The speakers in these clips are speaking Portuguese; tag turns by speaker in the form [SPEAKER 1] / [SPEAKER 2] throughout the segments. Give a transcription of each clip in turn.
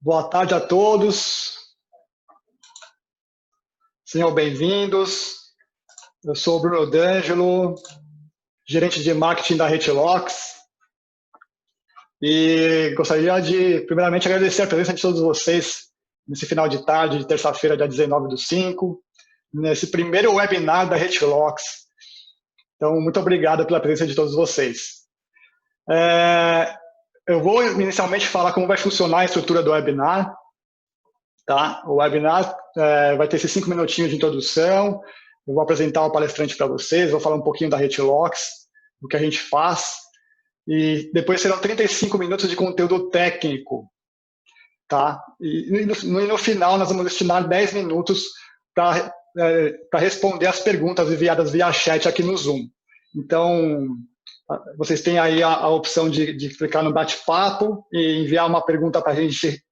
[SPEAKER 1] Boa tarde a todos. Sejam bem-vindos. Eu sou o Bruno D'Angelo, gerente de marketing da Hitlox. E gostaria de, primeiramente, agradecer a presença de todos vocês nesse final de tarde, de terça-feira, dia 19/5, nesse primeiro webinar da Hitlox. Então, muito obrigado pela presença de todos vocês. Eu vou inicialmente falar como vai funcionar a estrutura do webinar. Tá? O webinar vai ter esses 5 minutinhos de introdução. Eu vou apresentar o palestrante para vocês, vou falar um pouquinho da Hitlox, do que a gente faz, e depois serão 35 minutos de conteúdo técnico. Tá? E no final nós vamos destinar 10 minutos para responder as perguntas enviadas via chat aqui no Zoom. Então, vocês têm aí a opção de clicar no bate-papo e enviar uma pergunta para a gente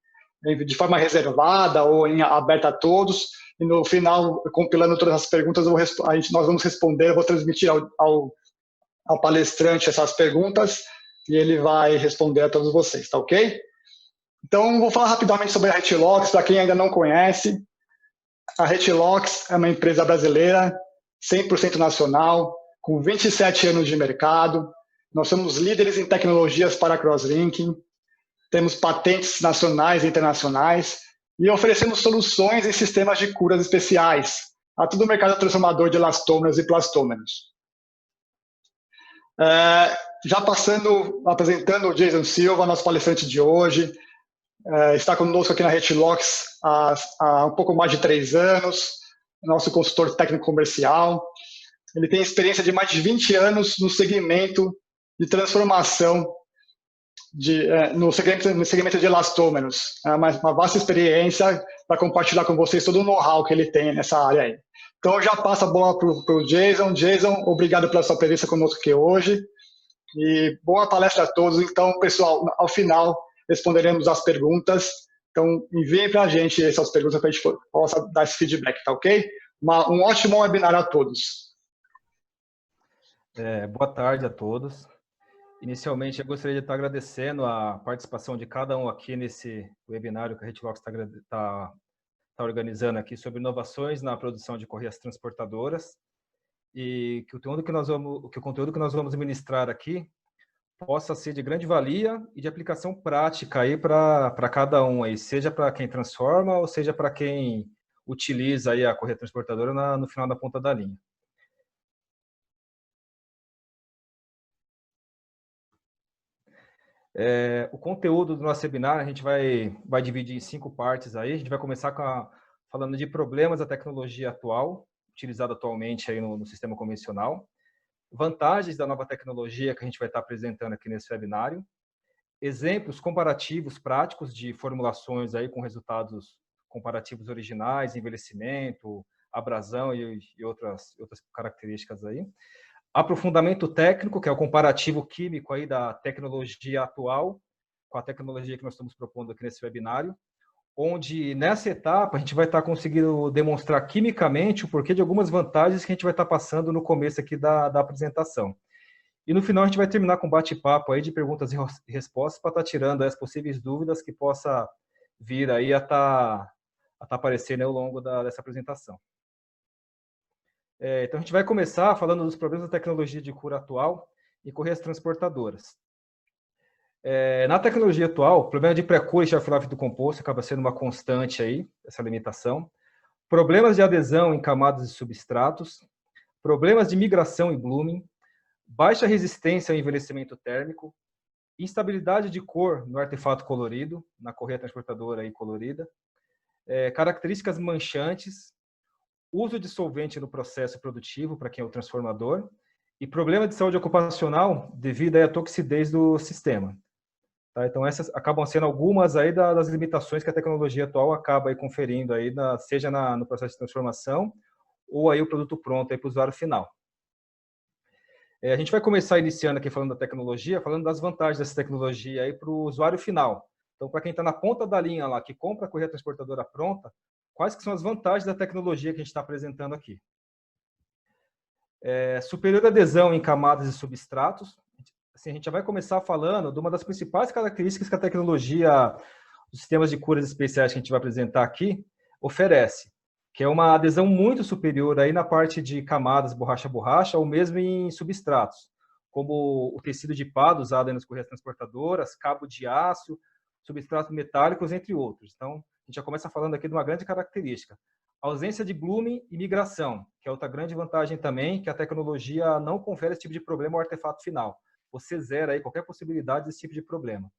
[SPEAKER 1] de forma reservada ou em aberta a todos, e no final, compilando todas as perguntas, nós vamos responder, eu vou transmitir ao palestrante essas perguntas, e ele vai responder a todos vocês, tá ok? Então, vou falar rapidamente sobre a Hitlox, para quem ainda não conhece. A Hitlox é uma empresa brasileira, 100% nacional, com 27 anos de mercado. Nós somos líderes em tecnologias para cross-linking, temos patentes nacionais e internacionais e oferecemos soluções em sistemas de curas especiais a todo o mercado transformador de elastômeros e plastômeros. Já apresentando o Jason Silva, nosso palestrante de hoje, está conosco aqui na Hitlox há um pouco mais de 3 anos, nosso consultor técnico comercial. Ele tem experiência de mais de 20 anos no segmento de transformação no segmento de elastômeros. É uma vasta experiência para compartilhar com vocês todo o know-how que ele tem nessa área aí. Então, eu já passo a bola para o Jason. Jason, obrigado pela sua presença conosco aqui hoje. E boa palestra a todos. Então, pessoal, ao final, responderemos as perguntas. Então, enviem para a gente essas perguntas para a gente possa dar esse feedback, tá ok? Um ótimo webinar a todos.
[SPEAKER 2] Boa tarde a todos. Inicialmente, eu gostaria de estar agradecendo a participação de cada um aqui nesse webinário que a Hitlox está organizando aqui sobre inovações na produção de correias transportadoras, e que o conteúdo que nós vamos ministrar aqui possa ser de grande valia e de aplicação prática aí para cada um aí, seja para quem transforma ou seja para quem utiliza aí a correia transportadora no final da ponta da linha. O conteúdo do nosso webinar a gente vai dividir em 5 partes aí. A gente vai começar falando de problemas da tecnologia atual, utilizada atualmente aí no sistema convencional, vantagens da nova tecnologia que a gente vai estar apresentando aqui nesse webinário, exemplos comparativos práticos de formulações aí com resultados comparativos originais, envelhecimento, abrasão e outras características aí. Aprofundamento técnico, que é o comparativo químico aí da tecnologia atual com a tecnologia que nós estamos propondo aqui nesse webinário, onde nessa etapa a gente vai estar conseguindo demonstrar quimicamente o porquê de algumas vantagens que a gente vai estar passando no começo aqui da apresentação. E no final a gente vai terminar com um bate-papo aí de perguntas e respostas para estar tirando as possíveis dúvidas que possa vir aí a estar aparecendo ao longo dessa apresentação. Então, a gente vai começar falando dos problemas da tecnologia de cura atual em correias transportadoras. Na tecnologia atual, o problema de pré-cura e shelf-life do composto acaba sendo uma constante aí, essa limitação. Problemas de adesão em camadas e substratos, problemas de migração e blooming, baixa resistência ao envelhecimento térmico, instabilidade de cor no artefato colorido, na correia transportadora aí colorida, características manchantes, uso de solvente no processo produtivo para quem é o transformador e problema de saúde ocupacional devido à toxidez do sistema. Tá? Então, essas acabam sendo algumas aí das limitações que a tecnologia atual acaba aí conferindo, aí seja no processo de transformação ou aí o produto pronto para o usuário final. A gente vai começar iniciando aqui falando da tecnologia, falando das vantagens dessa tecnologia aí para o usuário final. Então, para quem está na ponta da linha lá, que compra a correia transportadora pronta, quais que são as vantagens da tecnologia que a gente está apresentando aqui? Superior adesão em camadas e substratos. Assim, a gente já vai começar falando de uma das principais características que a tecnologia os sistemas de curas especiais que a gente vai apresentar aqui oferece, que é uma adesão muito superior aí na parte de camadas borracha-borracha ou mesmo em substratos, como o tecido de pado usado nas correias transportadoras, cabo de aço, substratos metálicos, entre outros. Então, a gente já começa falando aqui de uma grande característica. A ausência de glume e migração, que é outra grande vantagem também, que a tecnologia não confere esse tipo de problema ao artefato final. Você zera aí qualquer possibilidade desse tipo de problema.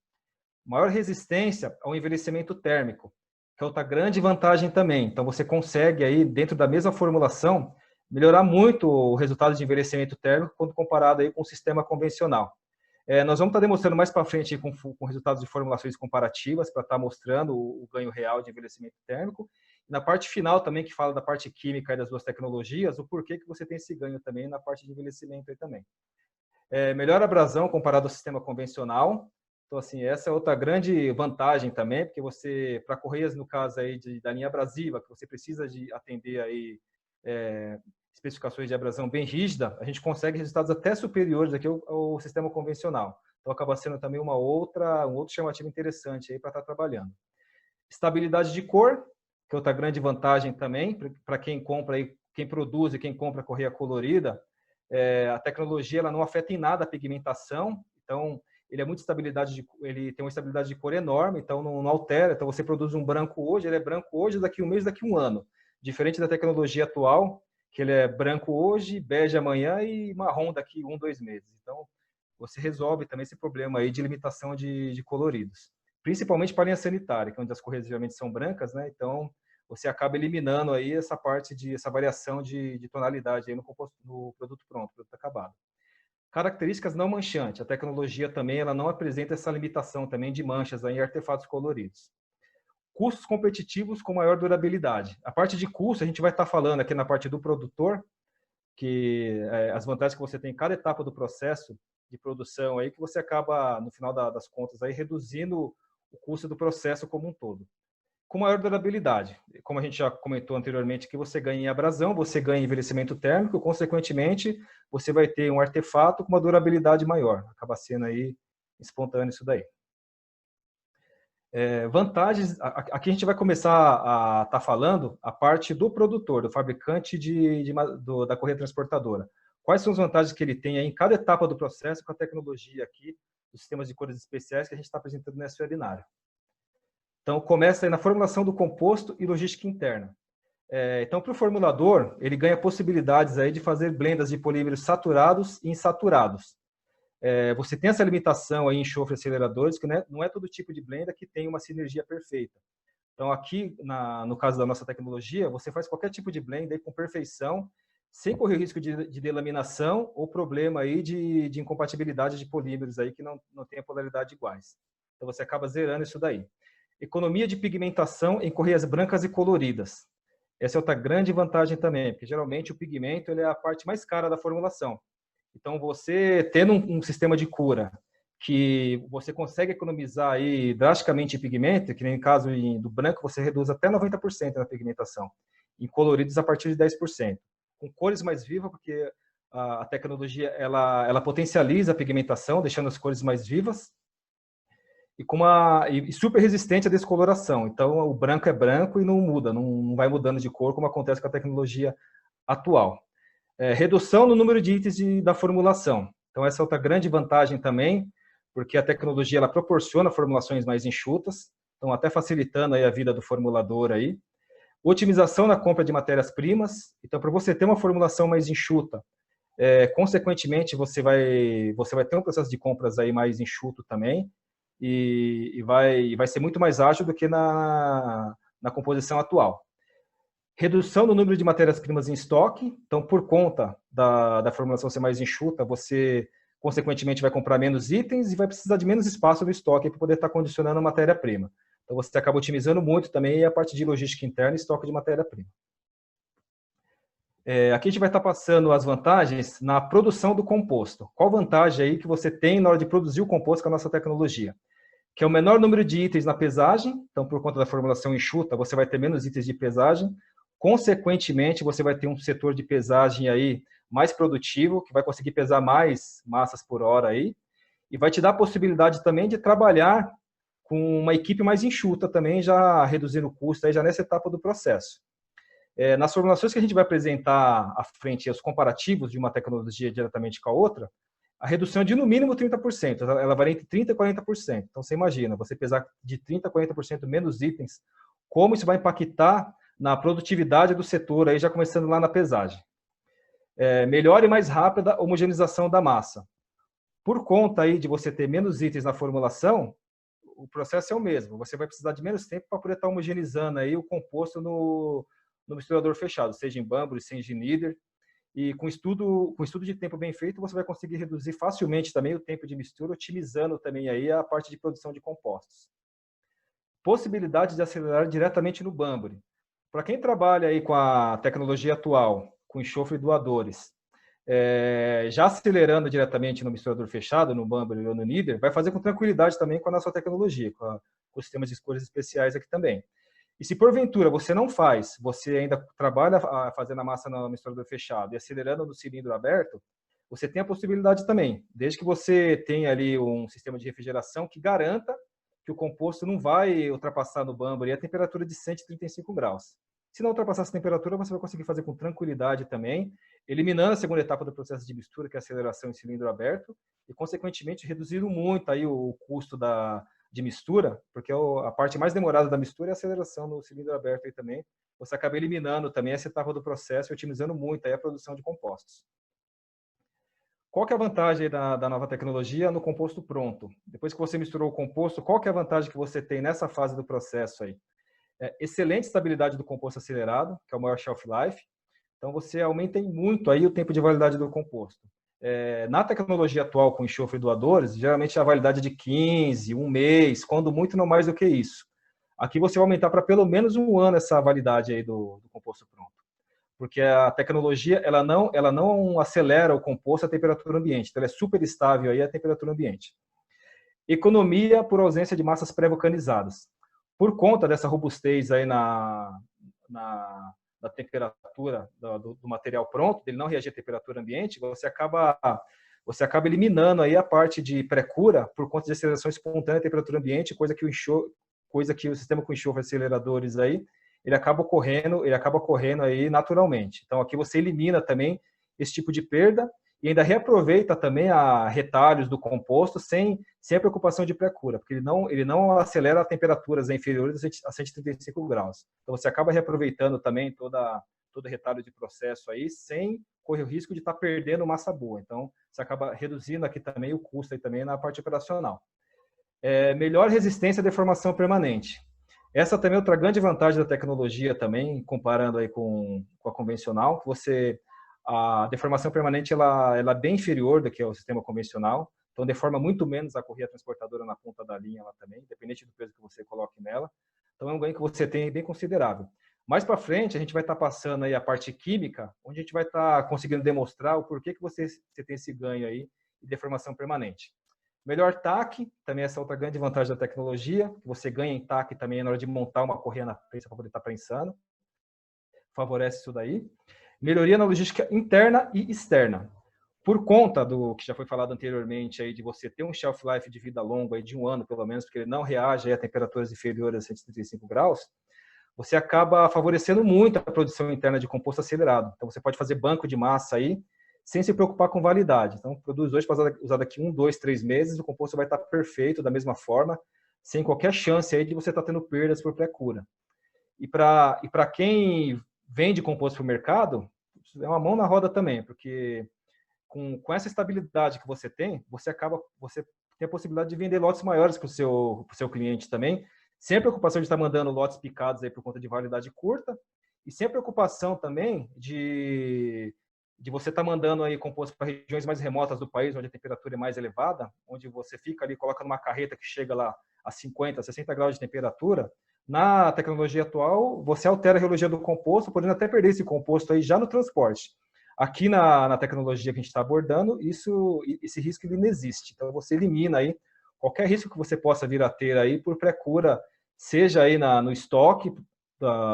[SPEAKER 2] Maior resistência ao envelhecimento térmico, que é outra grande vantagem também. Então, você consegue aí, dentro da mesma formulação, melhorar muito o resultado de envelhecimento térmico quando comparado aí com o sistema convencional. Nós vamos estar demonstrando mais para frente com resultados de formulações comparativas para estar mostrando o ganho real de envelhecimento térmico. E na parte final também, que fala da parte química e das duas tecnologias, o porquê que você tem esse ganho também na parte de envelhecimento aí também. Melhor abrasão comparado ao sistema convencional. Então, assim, essa é outra grande vantagem também, porque você, para correias, no caso aí da linha abrasiva, que você precisa de atender aí especificações de abrasão bem rígida, a gente consegue resultados até superiores aqui ao sistema convencional. Então, acaba sendo também um outro chamativo interessante aí para estar trabalhando. Estabilidade de cor, que é outra grande vantagem também, para quem compra aí, quem produz e quem compra correia colorida, a tecnologia ela não afeta em nada a pigmentação, então ele tem uma estabilidade de cor enorme, então não altera. Então você produz um branco hoje, ele é branco hoje, daqui um mês, daqui um ano. Diferente da tecnologia atual, que ele é branco hoje, bege amanhã e marrom daqui 2 meses. Então você resolve também esse problema aí de limitação de coloridos. Principalmente para a linha sanitária, que é onde as correias geralmente são brancas, né? Então você acaba eliminando aí essa variação de tonalidade aí no produto pronto, produto acabado. Características não manchantes. A tecnologia também ela não apresenta essa limitação também de manchas aí em artefatos coloridos. Custos competitivos com maior durabilidade. A parte de custo, a gente vai estar falando aqui na parte do produtor, que as vantagens que você tem em cada etapa do processo de produção aí, que você acaba, no final das contas, aí, reduzindo o custo do processo como um todo. Com maior durabilidade. Como a gente já comentou anteriormente, que você ganha em abrasão, você ganha em envelhecimento térmico, consequentemente, você vai ter um artefato com uma durabilidade maior. Acaba sendo aí espontâneo isso daí. Vantagens, aqui a gente vai começar a estar falando a parte do produtor, do fabricante da correia transportadora. Quais são as vantagens que ele tem aí em cada etapa do processo com a tecnologia aqui, dos sistemas de cores especiais que a gente está apresentando nesse webinário. Então, começa aí na formulação do composto e logística interna. Então, para o formulador, ele ganha possibilidades aí de fazer blendas de polímeros saturados e insaturados. Você tem essa limitação aí em enxofre aceleradores, que não é todo tipo de blenda que tem uma sinergia perfeita. Então, aqui, no caso da nossa tecnologia, você faz qualquer tipo de blend aí com perfeição, sem correr risco de delaminação ou problema aí de incompatibilidade de polímeros aí que não tem a polaridade iguais. Então, você acaba zerando isso daí. Economia de pigmentação em correias brancas e coloridas. Essa é outra grande vantagem também, porque geralmente o pigmento ele é a parte mais cara da formulação. Então, você tendo um sistema de cura que você consegue economizar aí drasticamente em pigmento, que nem no caso do branco, você reduz até 90% na pigmentação. Em coloridos, a partir de 10%. Com cores mais vivas, porque a tecnologia ela potencializa a pigmentação, deixando as cores mais vivas, e super resistente à descoloração. Então, o branco é branco e não muda, não vai mudando de cor, como acontece com a tecnologia atual. Redução no número de itens da formulação. Então, essa é outra grande vantagem também, porque a tecnologia ela proporciona formulações mais enxutas, então até facilitando aí a vida do formulador aí. Otimização na compra de matérias-primas. Então, para você ter uma formulação mais enxuta, consequentemente, você vai ter um processo de compras aí mais enxuto também, e vai ser muito mais ágil do que na composição atual. Redução no número de matérias-primas em estoque. Então, por conta da formulação ser mais enxuta, você, consequentemente, vai comprar menos itens e vai precisar de menos espaço no estoque para poder estar condicionando a matéria-prima. Então, você acaba otimizando muito também a parte de logística interna e estoque de matéria-prima. Aqui a gente vai estar passando as vantagens na produção do composto. Qual vantagem aí que você tem na hora de produzir o composto com a nossa tecnologia? Que é o menor número de itens na pesagem. Então, por conta da formulação enxuta, você vai ter menos itens de pesagem. Consequentemente, você vai ter um setor de pesagem aí mais produtivo, que vai conseguir pesar mais massas por hora aí, e vai te dar a possibilidade também de trabalhar com uma equipe mais enxuta também, já reduzindo o custo aí já nessa etapa do processo. Nas formulações que a gente vai apresentar à frente, os comparativos de uma tecnologia diretamente com a outra, a redução é de no mínimo 30%, ela varia entre 30% e 40%. Então, você imagina, você pesar de 30% a 40% menos itens, como isso vai impactar na produtividade do setor, aí já começando lá na pesagem. Melhor e mais rápida homogeneização da massa. Por conta aí de você ter menos itens na formulação, o processo é o mesmo. Você vai precisar de menos tempo para poder estar homogeneizando aí o composto no misturador fechado, seja em Banbury, seja em Kneader. E com estudo de tempo bem feito, você vai conseguir reduzir facilmente também o tempo de mistura, otimizando também aí a parte de produção de compostos. Possibilidade de acelerar diretamente no Banbury. Para quem trabalha aí com a tecnologia atual, com enxofre e doadores, já acelerando diretamente no misturador fechado, no Banbury ou no Kneader, vai fazer com tranquilidade também com a nossa tecnologia, com os sistemas de escolhas especiais aqui também. E se porventura você não faz, você ainda trabalha fazendo a massa no misturador fechado e acelerando no cilindro aberto, você tem a possibilidade também, desde que você tenha ali um sistema de refrigeração que garanta que o composto não vai ultrapassar no Banbury a temperatura de 135 graus. Se não ultrapassar essa temperatura, você vai conseguir fazer com tranquilidade também, eliminando a segunda etapa do processo de mistura, que é a aceleração em cilindro aberto, e, consequentemente, reduzindo muito aí o custo de mistura, porque a parte mais demorada da mistura é a aceleração no cilindro aberto aí também. Você acaba eliminando também essa etapa do processo e otimizando muito aí a produção de compostos. Qual que é a vantagem aí da nova tecnologia no composto pronto? Depois que você misturou o composto, qual que é a vantagem que você tem nessa fase do processo aí? Excelente estabilidade do composto acelerado, que é o maior shelf life. Então, você aumenta muito aí o tempo de validade do composto. Na tecnologia atual com enxofre e doadores, geralmente a validade é de 15, um mês, quando muito não mais do que isso. Aqui você vai aumentar para pelo menos um ano essa validade aí do composto pronto. Porque a tecnologia ela não acelera o composto à temperatura ambiente, então ela é super estável aí à temperatura ambiente. Economia por ausência de massas pré-vulcanizadas. Por conta dessa robustez aí na temperatura do material pronto, ele não reagir à temperatura ambiente, você acaba eliminando aí a parte de pré-cura por conta de aceleração espontânea à temperatura ambiente, coisa que o sistema com enxofre aceleradores aí, ele acaba ocorrendo aí naturalmente. Então aqui você elimina também esse tipo de perda e ainda reaproveita também retalhos do composto sem a preocupação de pré-cura, porque ele não acelera a temperaturas inferiores a 135 graus. Então você acaba reaproveitando também todo retalho de processo aí, sem correr o risco de estar perdendo massa boa. Então você acaba reduzindo aqui também o custo aí também na parte operacional. Melhor resistência à deformação permanente. Essa também é outra grande vantagem da tecnologia também, comparando aí com a convencional, que a deformação permanente ela é bem inferior do que ao sistema convencional, então deforma muito menos a correia transportadora na ponta da linha lá também, independente do peso que você coloque nela. Então é um ganho que você tem bem considerável. Mais para frente, a gente vai estar passando aí a parte química, onde a gente vai estar conseguindo demonstrar o porquê que você tem esse ganho aí de deformação permanente. Melhor TAC, também essa outra grande vantagem da tecnologia, que você ganha em TAC também na hora de montar uma correia na prensa para poder estar prensando. Favorece isso daí. Melhoria na logística interna e externa. Por conta do que já foi falado anteriormente, aí, de você ter um shelf life de vida longo aí, de um ano, pelo menos, porque ele não reage a temperaturas inferiores a 135 graus, você acaba favorecendo muito a produção interna de composto acelerado. Então, você pode fazer banco de massa aí, sem se preocupar com validade. Então, produz hoje para usar daqui 1, 2, 3 meses, o composto vai estar perfeito da mesma forma, sem qualquer chance aí de você estar tendo perdas por pré-cura. E para quem vende composto para o mercado, é uma mão na roda também, porque com essa estabilidade que você tem, você tem a possibilidade de vender lotes maiores para o seu cliente também, sem a preocupação de estar mandando lotes picados aí por conta de validade curta, e sem a preocupação também de você estar mandando aí composto para regiões mais remotas do país, onde a temperatura é mais elevada, onde você fica ali, coloca numa carreta que chega lá a 50, 60 graus de temperatura. Na tecnologia atual, você altera a reologia do composto, podendo até perder esse composto aí já no transporte. Aqui na tecnologia que a gente está abordando, esse risco ele não existe. Então, você elimina aí qualquer risco que você possa vir a ter aí por pré-cura, seja aí no estoque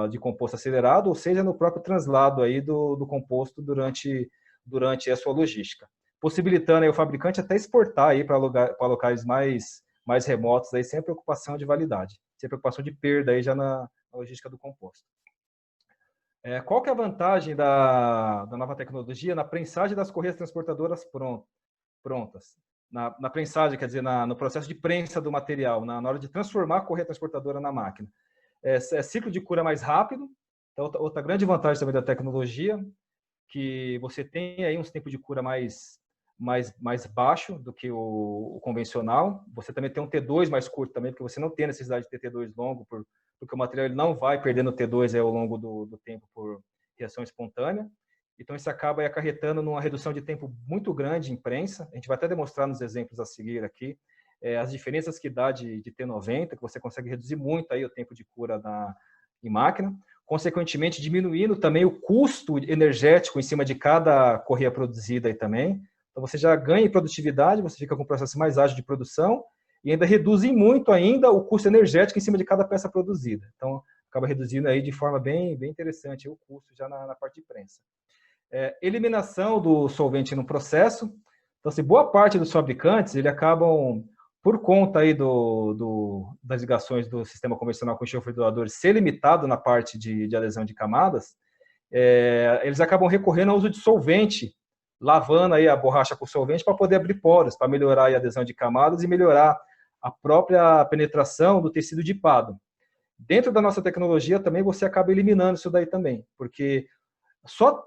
[SPEAKER 2] de composto acelerado, ou seja no próprio translado aí do composto durante a sua logística. Possibilitando aí o fabricante até exportar aí para locais mais mais remotos, aí, sem a preocupação de validade, sem a preocupação de perda aí já na logística do composto. Qual que é a vantagem da nova tecnologia na prensagem das correias transportadoras prontas? Na prensagem, quer dizer, no processo de prensa do material, na hora de transformar a correia transportadora na máquina. Ciclo de cura mais rápido. Então, outra grande vantagem também da tecnologia, que você tem aí uns tempos de cura mais baixo do que o convencional. Você também tem um T2 mais curto também, porque você não tem necessidade de ter T2 longo, porque o material ele não vai perdendo T2 aí ao longo do tempo por reação espontânea. Então, isso acaba aí acarretando numa redução de tempo muito grande em prensa. A gente vai até demonstrar nos exemplos a seguir aqui as diferenças que dá de T90, que você consegue reduzir muito aí o tempo de cura em máquina. Consequentemente, diminuindo também o custo energético em cima de cada correia produzida aí também. Então, você já ganha em produtividade, você fica com um processo mais ágil de produção e ainda reduz muito ainda o custo energético em cima de cada peça produzida. Então, acaba reduzindo aí de forma bem interessante o custo já na parte de prensa. Eliminação do solvente no processo. Então, assim, boa parte dos fabricantes, eles acabam, por conta aí das ligações do sistema convencional com enxofre doador ser limitado na parte de adesão de camadas, eles acabam recorrendo ao uso de solvente, lavando aí a borracha com solvente para poder abrir poros, para melhorar a adesão de camadas e melhorar a própria penetração do tecido dipado. Dentro da nossa tecnologia também você acaba eliminando isso daí também, porque só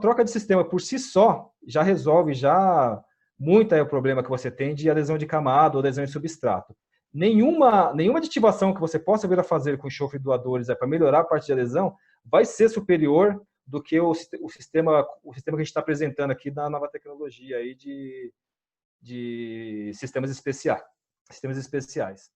[SPEAKER 2] troca de sistema por si só já resolve muito aí o problema que você tem de adesão de camada ou adesão de substrato. Nenhuma aditivação que você possa vir a fazer com enxofre doadores para melhorar a parte de adesão vai ser superior do que o sistema que a gente está apresentando aqui na nova tecnologia aí de sistemas especiais.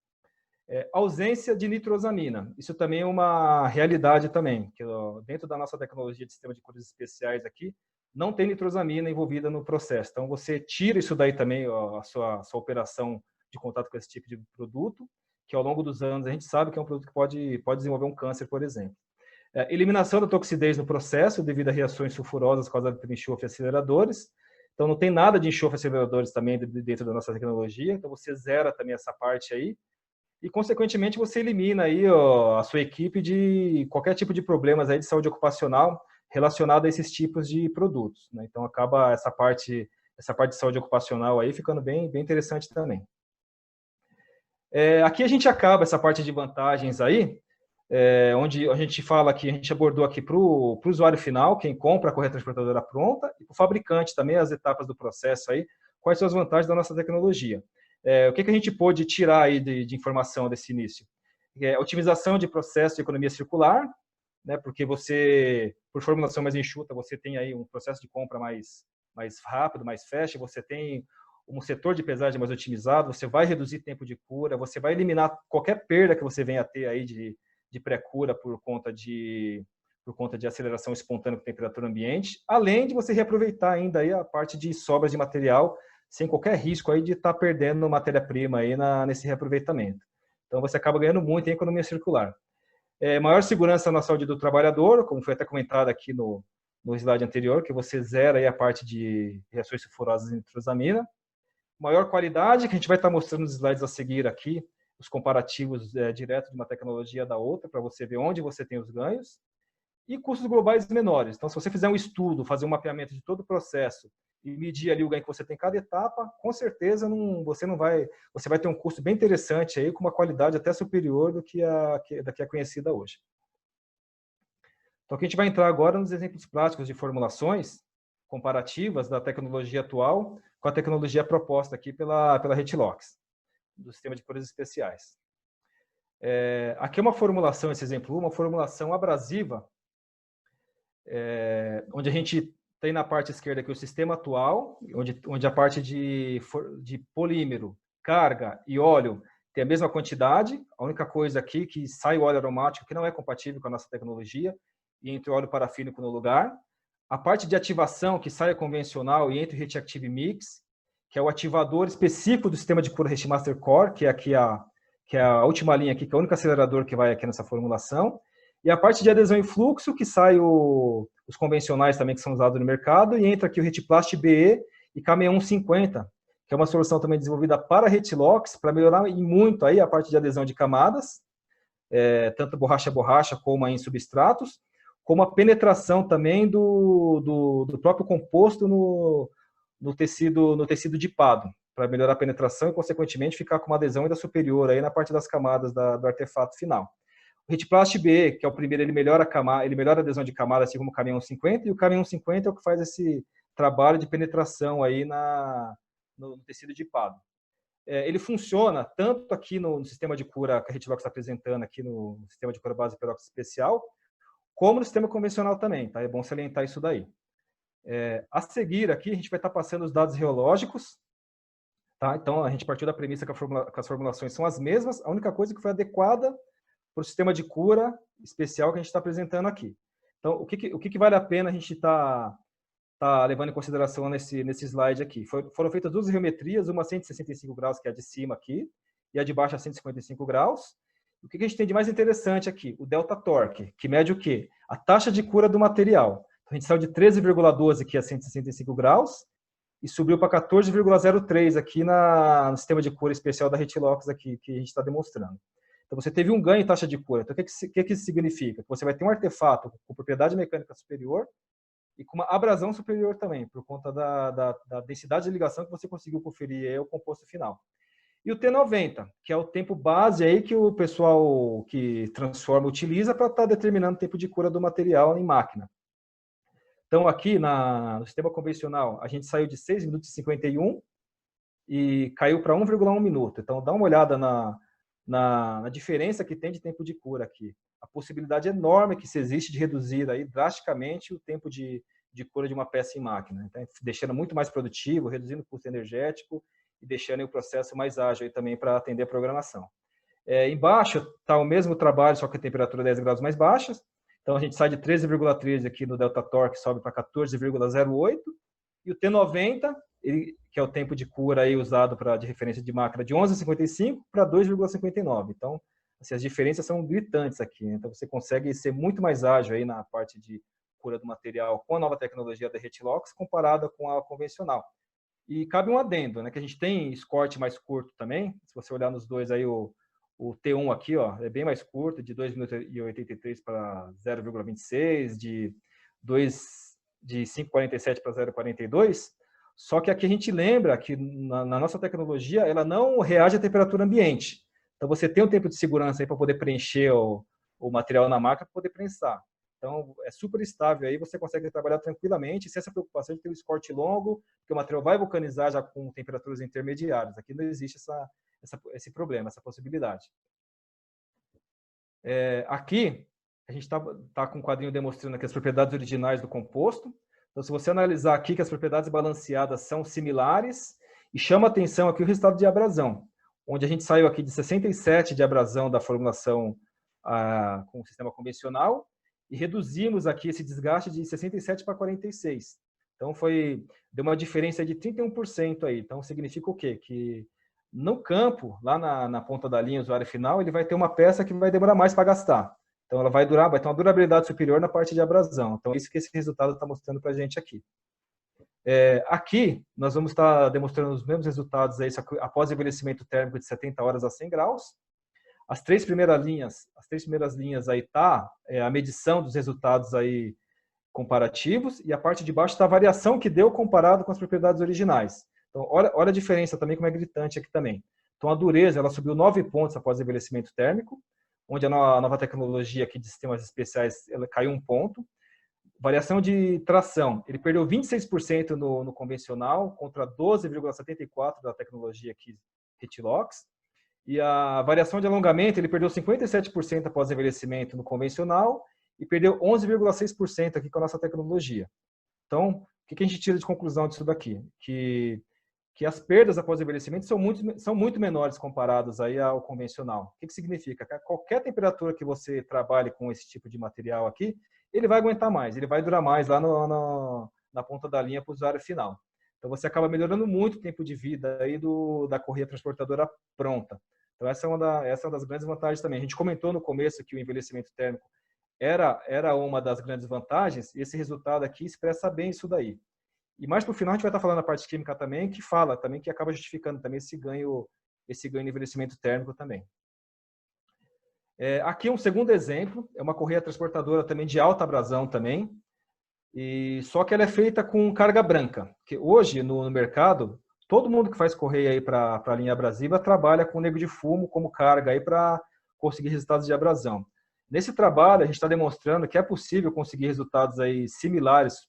[SPEAKER 2] Ausência de nitrosamina. Isso também é uma realidade também, que dentro da nossa tecnologia de sistema de curas especiais aqui, não tem nitrosamina envolvida no processo. Então, você tira isso daí também, a sua operação de contato com esse tipo de produto, que ao longo dos anos a gente sabe que é um produto que pode desenvolver um câncer, por exemplo. Eliminação da toxidez no processo devido a reações sulfurosas causadas por enxofre e aceleradores. Então, não tem nada de enxofre e aceleradores também dentro da nossa tecnologia. Então, você zera também essa parte aí. E, consequentemente, você elimina aí a sua equipe de qualquer tipo de problemas aí de saúde ocupacional relacionado a esses tipos de produtos, né? Então, acaba essa parte de saúde ocupacional aí ficando bem interessante também. Aqui a gente acaba essa parte de vantagens aí, onde a gente fala que a gente abordou aqui para o usuário final, quem compra a correia transportadora pronta, e para o fabricante também as etapas do processo aí, quais são as vantagens da nossa tecnologia. O que a gente pôde tirar aí de informação desse início? Otimização de processo de economia circular, né, porque você, por formulação mais enxuta, você tem aí um processo de compra mais rápido, mais fast, você tem um setor de pesagem mais otimizado, você vai reduzir tempo de cura, você vai eliminar qualquer perda que você venha a ter aí de pré-cura por conta de aceleração espontânea com temperatura ambiente, além de você reaproveitar ainda aí a parte de sobras de material, sem qualquer risco aí de estar perdendo matéria-prima aí nesse reaproveitamento. Então, você acaba ganhando muito em economia circular. Maior segurança na saúde do trabalhador, como foi até comentado aqui no slide anterior, que você zera aí a parte de reações sulfurosas em nitrosamina. Maior qualidade, que a gente vai estar mostrando nos slides a seguir aqui, os comparativos direto de uma tecnologia da outra, para você ver onde você tem os ganhos. E custos globais menores. Então, se você fizer um estudo, fazer um mapeamento de todo o processo e medir ali o ganho que você tem em cada etapa, com certeza você vai ter um custo bem interessante aí, com uma qualidade até superior do que a conhecida hoje. Então, aqui a gente vai entrar agora nos exemplos práticos de formulações comparativas da tecnologia atual com a tecnologia proposta aqui pela Retilox, do sistema de curas especiais. Aqui é uma formulação, esse exemplo, uma formulação abrasiva, onde a gente tem na parte esquerda aqui o sistema atual, onde a parte de polímero, carga e óleo tem a mesma quantidade. A única coisa aqui que sai o óleo aromático, que não é compatível com a nossa tecnologia, e entra o óleo parafínico no lugar. A parte de ativação, que sai a convencional e entra o Heat Active Mix, que é o ativador específico do sistema de cura Heatmaster Core, que é aqui que é a última linha aqui, que é o único acelerador que vai aqui nessa formulação. E a parte de adesão e fluxo, que sai os convencionais também que são usados no mercado, e entra aqui o Retiplast BE e Cameon 50, que é uma solução também desenvolvida para Retilox, para melhorar em muito aí a parte de adesão de camadas, tanto borracha a borracha como em substratos, como a penetração também do próprio composto no tecido dipado, para melhorar a penetração e, consequentemente, ficar com uma adesão ainda superior aí na parte das camadas do artefato final. O Retplast BE, que é o primeiro, ele melhora a adesão de camada, assim como o Caminhão 50, e o Caminhão 50 é o que faz esse trabalho de penetração aí no tecido dipado. Ele funciona tanto aqui no sistema de cura que a Retilox está apresentando aqui no sistema de cura base peróxido especial, como no sistema convencional também, tá? É bom salientar isso daí. A seguir aqui, a gente vai estar passando os dados reológicos, tá? Então, a gente partiu da premissa que as formulações são as mesmas, a única coisa que foi adequada para o sistema de cura especial que a gente está apresentando aqui. Então, o que vale a pena a gente tá levando em consideração nesse slide aqui? Foram feitas duas geometrias, uma a 165 graus, que é a de cima aqui, e a de baixo a 155 graus. O que a gente tem de mais interessante aqui? O delta torque, que mede o quê? A taxa de cura do material. Então, a gente saiu de 13,12 aqui a 165 graus e subiu para 14,03 aqui no sistema de cura especial da Retilox aqui, que a gente está demonstrando. Então, você teve um ganho em taxa de cura. Então, o que isso significa? Que você vai ter um artefato com propriedade mecânica superior e com uma abrasão superior também, por conta da densidade de ligação que você conseguiu conferir aí ao composto final. E o T90, que é o tempo base aí que o pessoal que transforma utiliza para estar determinando o tempo de cura do material em máquina. Então, aqui no sistema convencional, a gente saiu de 6 minutos e 51 e caiu para 1,1 minuto. Então, dá uma olhada na diferença que tem de tempo de cura aqui. A possibilidade enorme que se existe de reduzir aí drasticamente o tempo de cura de uma peça em máquina. Então, deixando muito mais produtivo, reduzindo o custo energético e deixando o processo mais ágil aí também para atender a programação. Embaixo está o mesmo trabalho, só que a temperatura 10 graus mais baixa. Então, a gente sai de 13,13 aqui no delta torque, sobe para 14,08. E o T90, que é o tempo de cura aí usado de referência de máquina, de 11,55 para 2,59. Então, assim, as diferenças são gritantes aqui. Né? Então, você consegue ser muito mais ágil aí na parte de cura do material com a nova tecnologia da Retilox comparada com a convencional. E cabe um adendo, né, que a gente tem escorte mais curto também. Se você olhar nos dois aí, o T1 aqui, ó, é bem mais curto, de 2 minutos e 83 para 0,26, de 5,47 para 0,42. Só que aqui a gente lembra que na nossa tecnologia, ela não reage à temperatura ambiente. Então, você tem um tempo de segurança aí para poder preencher o material na máquina para poder prensar. Então, é super estável aí, você consegue trabalhar tranquilamente, sem essa preocupação de ter um escorte longo, porque o material vai vulcanizar já com temperaturas intermediárias. Aqui não existe esse problema, essa possibilidade. Aqui, a gente está com um quadrinho demonstrando aqui as propriedades originais do composto. Então, se você analisar aqui que as propriedades balanceadas são similares, e chama atenção aqui o resultado de abrasão, onde a gente saiu aqui de 67 de abrasão da formulação com o sistema convencional, e reduzimos aqui esse desgaste de 67 para 46. Então, deu uma diferença de 31% aí. Então, significa o quê? Que no campo, lá na ponta da linha, o usuário final, ele vai ter uma peça que vai demorar mais para gastar. Então, ela vai ter uma durabilidade superior na parte de abrasão. Então, é isso que esse resultado está mostrando para a gente aqui. Aqui, nós vamos estar demonstrando os mesmos resultados aí, após o envelhecimento térmico de 70 horas a 100 graus. As três primeiras linhas aí tá a medição dos resultados aí comparativos, e a parte de baixo está a variação que deu comparado com as propriedades originais. Então, olha a diferença também, como é gritante aqui também. Então, a dureza, ela subiu 9 pontos após o envelhecimento térmico, onde a nova tecnologia aqui de sistemas especiais, ela caiu 1 ponto. Variação de tração, ele perdeu 26% no convencional, contra 12,74% da tecnologia aqui Retilox. E a variação de alongamento, ele perdeu 57% após o envelhecimento no convencional e perdeu 11,6% aqui com a nossa tecnologia. Então, o que a gente tira de conclusão disso daqui? Que as perdas após o envelhecimento são muito menores comparadas aí ao convencional. O que significa? Que qualquer temperatura que você trabalhe com esse tipo de material aqui, ele vai aguentar mais, ele vai durar mais lá na ponta da linha para o usuário final. Então, você acaba melhorando muito o tempo de vida aí da correia transportadora pronta. Então, essa é uma das grandes vantagens também. A gente comentou no começo que o envelhecimento térmico era uma das grandes vantagens, e esse resultado aqui expressa bem isso daí. E mais para o final a gente vai estar falando a parte química também, que fala também, que acaba justificando também esse ganho de envelhecimento térmico também. Aqui um segundo exemplo, é uma correia transportadora também de alta abrasão também, só que ela é feita com carga branca, que hoje no mercado, todo mundo que faz correia aí para a linha abrasiva trabalha com nego de fumo como carga aí para conseguir resultados de abrasão. Nesse trabalho a gente está demonstrando que é possível conseguir resultados aí similares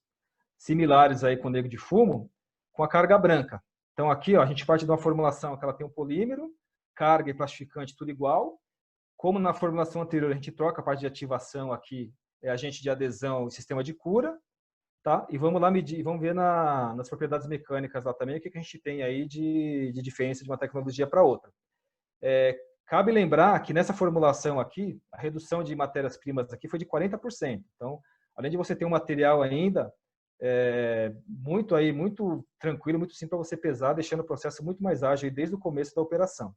[SPEAKER 2] aí com nego de fumo com a carga branca. Então aqui ó, a gente parte de uma formulação que ela tem um polímero, carga e plastificante tudo igual. Como na formulação anterior a gente troca a parte de ativação aqui, agente de adesão e sistema de cura, tá? E vamos lá medir, vamos ver nas propriedades mecânicas lá também o que a gente tem aí de diferença de uma tecnologia para outra. Cabe lembrar que nessa formulação aqui, a redução de matérias-primas aqui foi de 40%. Então, além de você ter um material ainda muito tranquilo, muito simples para você pesar, deixando o processo muito mais ágil desde o começo da operação.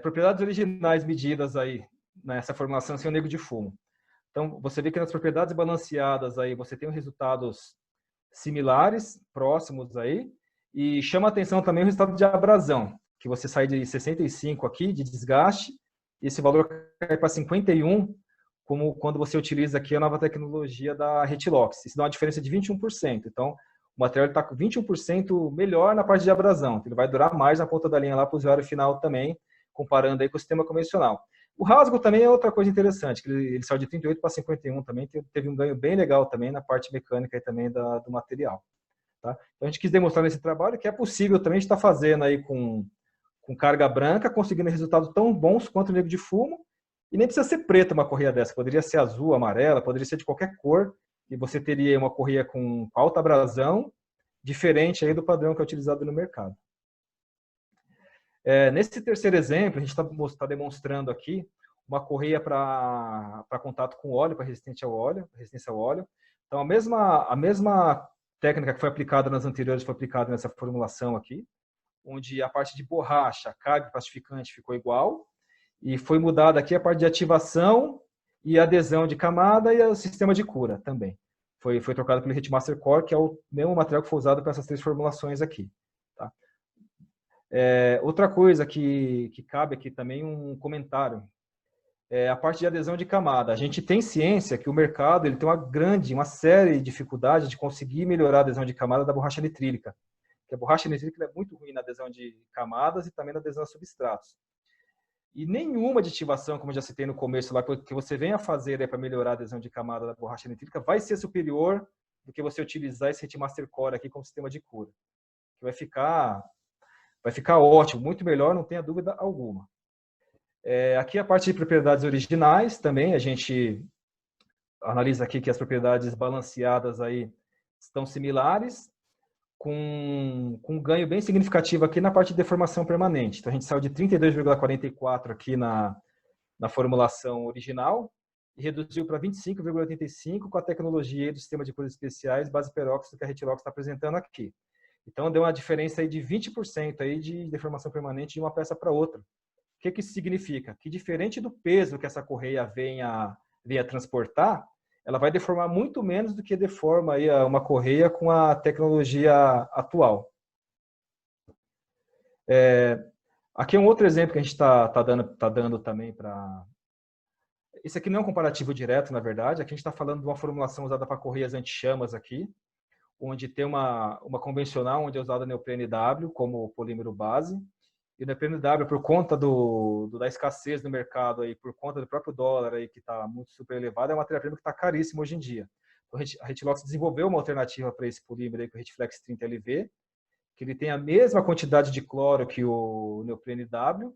[SPEAKER 2] Propriedades originais medidas aí nessa formulação sem o nego de fumo. Então, você vê que nas propriedades balanceadas aí você tem resultados similares, próximos aí, e chama a atenção também o resultado de abrasão, que você sai de 65 aqui de desgaste, e esse valor cai para 51, como quando você utiliza aqui a nova tecnologia da Retilox. Isso dá uma diferença de 21%. Então, o material está com 21% melhor na parte de abrasão. Ele vai durar mais na ponta da linha lá para o usuário final também, comparando aí com o sistema convencional. O rasgo também é outra coisa interessante, que ele saiu de 38 para 51 também, teve um ganho bem legal também na parte mecânica e também do material. Tá? Então a gente quis demonstrar nesse trabalho que é possível também estar fazendo aí com carga branca, conseguindo resultados tão bons quanto o nego de fumo, e nem precisa ser preta uma correia dessa, poderia ser azul, amarela, poderia ser de qualquer cor, e você teria uma correia com alta abrasão, diferente aí do padrão que é utilizado no mercado. Nesse terceiro exemplo, a gente está demonstrando aqui uma correia para contato com óleo, para resistência ao óleo. Então, a mesma técnica que foi aplicada nas anteriores foi aplicada nessa formulação aqui, onde a parte de borracha, carga e plastificante ficou igual, e foi mudada aqui a parte de ativação e adesão de camada e o sistema de cura também. Foi trocado pelo Hitmaster Core, que é o mesmo material que foi usado para essas três formulações aqui. Tá? Outra coisa que cabe aqui também um comentário, a parte de adesão de camada. A gente tem ciência que o mercado ele tem uma série de dificuldades de conseguir melhorar a adesão de camada da borracha nitrílica. Porque a borracha nitrílica é muito ruim na adesão de camadas e também na adesão a substratos. E nenhuma aditivação, como eu já citei no começo, lá, que você venha fazer para melhorar a adesão de camada da borracha nitrílica vai ser superior do que você utilizar esse Hitmaster Core aqui como sistema de cura. Que vai ficar ótimo, muito melhor, não tenha dúvida alguma. Aqui a parte de propriedades originais também, a gente analisa aqui que as propriedades balanceadas aí estão similares, com um ganho bem significativo aqui na parte de deformação permanente. Então a gente saiu de 32,44 aqui na formulação original e reduziu para 25,85 com a tecnologia do sistema de curas especiais base peróxido que a Retilox está apresentando aqui. Então deu uma diferença aí de 20% aí de deformação permanente de uma peça para outra. O que isso significa? Que diferente do peso que essa correia venha transportar, ela vai deformar muito menos do que deforma aí uma correia com a tecnologia atual. Aqui é um outro exemplo que a gente está dando também para... Esse aqui não é um comparativo direto, na verdade. Aqui a gente está falando de uma formulação usada para correias anti-chamas aqui, onde tem uma convencional, onde é usada neoprene W como polímero base. E o neoprene W, por conta da escassez no mercado, aí, por conta do próprio dólar, aí, que está muito super elevado, é uma matéria-prima que está caríssima hoje em dia. Então, a Retilox desenvolveu uma alternativa para esse polímero, aí, com o Retflex 30 LV, que ele tem a mesma quantidade de cloro que o neoprene W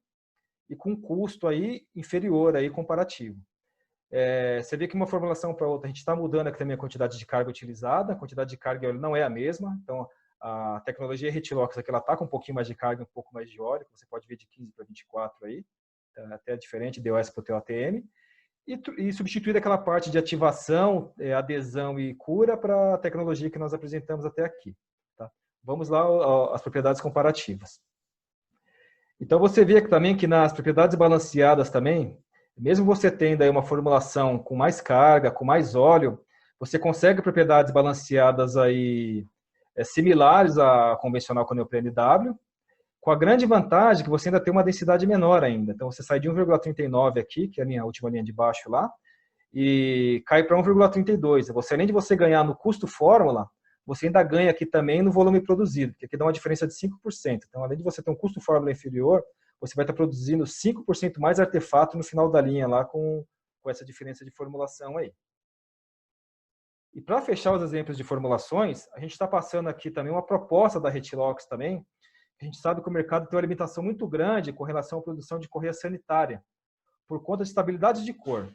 [SPEAKER 2] e com um custo aí inferior aí, comparativo. Você vê que uma formulação para outra, a gente está mudando aqui também a quantidade de carga utilizada, a quantidade de carga de óleo não é a mesma, então a tecnologia Retilox aqui, ela está com um pouquinho mais de carga, um pouco mais de óleo, que você pode ver de 15 para 24 aí, até diferente DOS para o TOTM, e substituir aquela parte de ativação, adesão e cura para a tecnologia que nós apresentamos até aqui. Tá? Vamos lá às propriedades comparativas. Então você vê também que nas propriedades balanceadas também, mesmo você tendo aí uma formulação com mais carga, com mais óleo, você consegue propriedades balanceadas aí similares à convencional com neoprene W, com a grande vantagem que você ainda tem uma densidade menor ainda. Então, você sai de 1,39 aqui, que é a minha última linha de baixo lá, e cai para 1,32. Você, além de você ganhar no custo fórmula, você ainda ganha aqui também no volume produzido, que aqui dá uma diferença de 5%. Então, além de você ter um custo fórmula inferior, você vai estar produzindo 5% mais artefato no final da linha lá com essa diferença de formulação aí. E para fechar os exemplos de formulações, a gente está passando aqui também uma proposta da Retilox também. A gente sabe que o mercado tem uma limitação muito grande com relação à produção de correia sanitária, por conta de estabilidade de cor.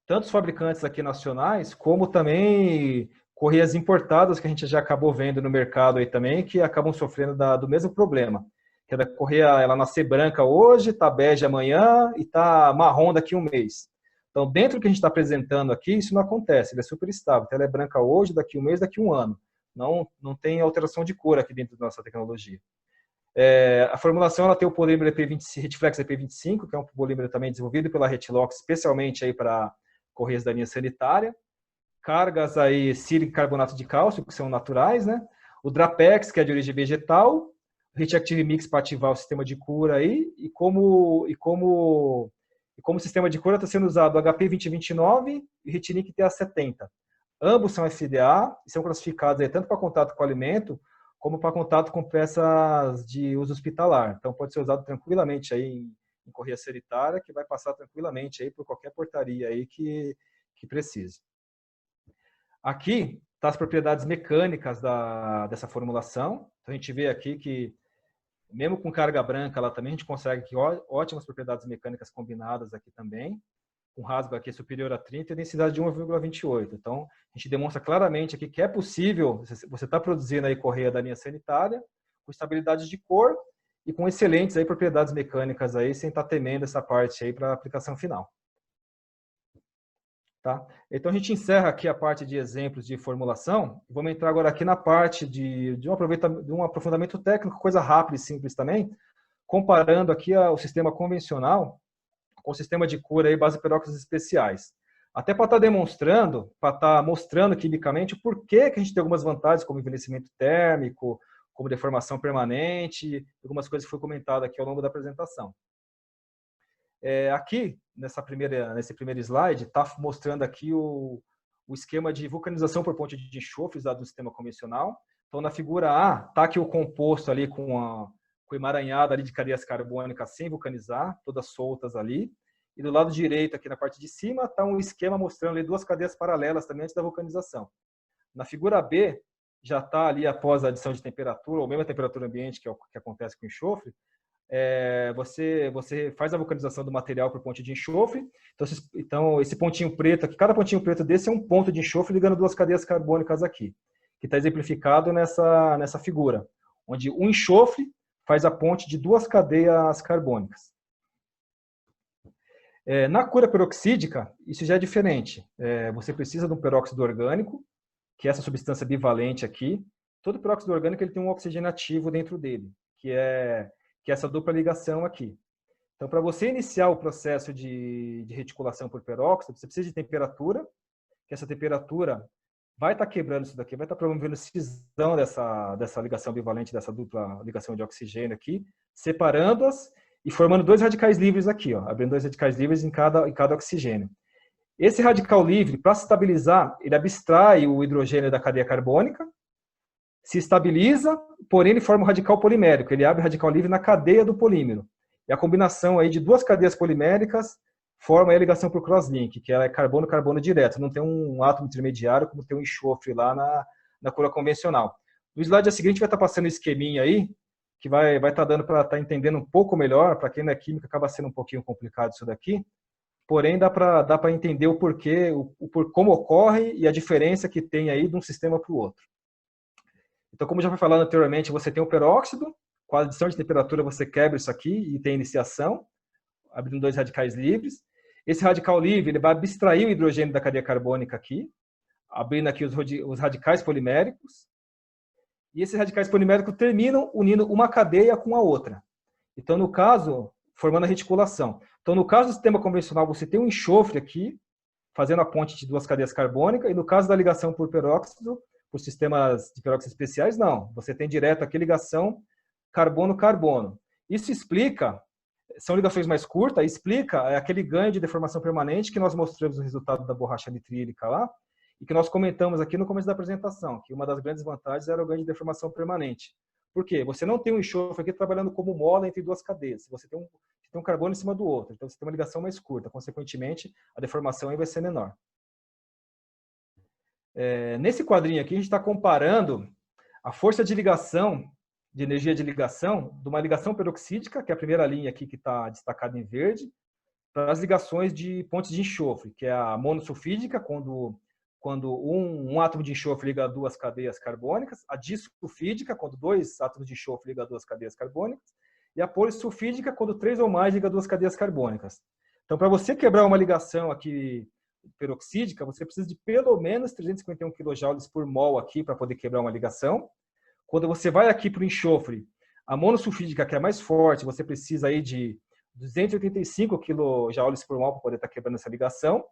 [SPEAKER 2] Tanto os fabricantes aqui nacionais, como também correias importadas, que a gente já acabou vendo no mercado aí também, que acabam sofrendo do mesmo problema. Que a correia, ela nascer branca hoje, está bege amanhã e está marrom daqui a um mês. Então, dentro do que a gente está apresentando aqui, isso não acontece, ele é super estável. Então, ela é branca hoje, daqui a um mês, daqui a um ano. Não tem alteração de cor aqui dentro da nossa tecnologia. A formulação ela tem o polímero Retiflex EP25, que é um polímero também desenvolvido pela Retilox, especialmente aí para correias da linha sanitária. Cargas aí sílico e carbonato de cálcio, que são naturais, né? O Drapex, que é de origem vegetal. O Heat Active Mix para ativar o sistema de cura aí. E como sistema de cura está sendo usado o HP 2029 e o Retinic TA70. Ambos são FDA e são classificados aí tanto para contato com alimento como para contato com peças de uso hospitalar. Então, pode ser usado tranquilamente aí em correia sanitária, que vai passar tranquilamente aí por qualquer portaria aí que precise. Aqui tá as propriedades mecânicas dessa formulação. Então, a gente vê aqui que, mesmo com carga branca, ela também a gente consegue aqui ótimas propriedades mecânicas combinadas aqui também. Um rasgo aqui superior a 30 e densidade de 1,28. Então, a gente demonstra claramente aqui que é possível você estar produzindo aí correia da linha sanitária com estabilidade de cor e com excelentes aí propriedades mecânicas aí, sem estar temendo essa parte aí para a aplicação final. Tá? Então, a gente encerra aqui a parte de exemplos de formulação. Vamos entrar agora aqui na parte de um aprofundamento técnico, coisa rápida e simples também, comparando aqui o sistema convencional com o sistema de cura aí, base peróxidos especiais. Até para estar demonstrando, para estar mostrando quimicamente por que a gente tem algumas vantagens, como envelhecimento térmico, como deformação permanente, algumas coisas que foi comentado aqui ao longo da apresentação. Aqui, nesse primeiro slide, está mostrando aqui o esquema de vulcanização por ponte de enxofre usado no sistema convencional. Então, na figura A, está aqui o composto ali com emaranhado ali de cadeias carbônicas sem vulcanizar, todas soltas ali. E do lado direito, aqui na parte de cima, está um esquema mostrando ali duas cadeias paralelas também antes da vulcanização. Na figura B, já está ali após a adição de temperatura, ou mesmo a temperatura ambiente, que é o que acontece com o enxofre, você faz a vulcanização do material por ponte de enxofre. Então, esse pontinho preto aqui, cada pontinho preto desse é um ponto de enxofre ligando duas cadeias carbônicas aqui, que está exemplificado nessa figura, onde o enxofre faz a ponte de duas cadeias carbônicas. Na cura peroxídica, isso já é diferente. Você precisa de um peróxido orgânico, que é essa substância bivalente aqui. Todo peróxido orgânico ele tem um oxigênio ativo dentro dele, que é essa dupla ligação aqui. Então, para você iniciar o processo de reticulação por peróxido, você precisa de temperatura, que essa temperatura vai estar quebrando isso daqui, vai estar promovendo cisão dessa ligação bivalente, dessa dupla ligação de oxigênio aqui, separando-as e formando dois radicais livres aqui, ó, abrindo dois radicais livres em cada oxigênio. Esse radical livre, para se estabilizar, ele abstrai o hidrogênio da cadeia carbônica, se estabiliza, porém ele forma um radical polimérico, ele abre o radical livre na cadeia do polímero. E a combinação aí de duas cadeias poliméricas forma a ligação por crosslink, que é carbono-carbono direto, não tem um átomo intermediário como tem um enxofre lá na cura convencional. No slide seguinte vai estar passando o esqueminha aí, que vai estar dando para estar entendendo um pouco melhor, para quem não é química acaba sendo um pouquinho complicado isso daqui, porém dá para entender o porquê, como ocorre e a diferença que tem aí de um sistema para o outro. Então, como já foi falado anteriormente, você tem o peróxido, com a adição de temperatura você quebra isso aqui e tem iniciação, abrindo dois radicais livres. Esse radical livre ele vai abstrair o hidrogênio da cadeia carbônica aqui, abrindo aqui os radicais poliméricos. E esses radicais poliméricos terminam unindo uma cadeia com a outra. Então, no caso, formando a reticulação. Então, no caso do sistema convencional, você tem um enxofre aqui, fazendo a ponte de duas cadeias carbônicas, e no caso da ligação por peróxido, por sistemas de peróxido especiais, não. Você tem direto aqui ligação carbono-carbono. Isso explica, são ligações mais curtas, explica aquele ganho de deformação permanente que nós mostramos no resultado da borracha nitrílica lá, e que nós comentamos aqui no começo da apresentação, que uma das grandes vantagens era o ganho de deformação permanente. Por quê? Você não tem um enxofre aqui trabalhando como mola entre duas cadeias. Você tem um carbono em cima do outro. Então, você tem uma ligação mais curta. Consequentemente, a deformação aí vai ser menor. Nesse quadrinho aqui, a gente está comparando a força de ligação, de energia de ligação, de uma ligação peroxídica, que é a primeira linha aqui que está destacada em verde, para as ligações de pontes de enxofre, que é a monossulfídica, quando um átomo de enxofre liga duas cadeias carbônicas, a disulfídica, quando dois átomos de enxofre ligam duas cadeias carbônicas, e a polissulfídica, quando três ou mais ligam duas cadeias carbônicas. Então, para você quebrar uma ligação aqui peroxídica, você precisa de pelo menos 351 kJ por mol aqui para poder quebrar uma ligação. Quando você vai aqui para o enxofre, a monossulfídica, que é mais forte, você precisa aí de 285 kJ por mol para poder estar quebrando essa ligação.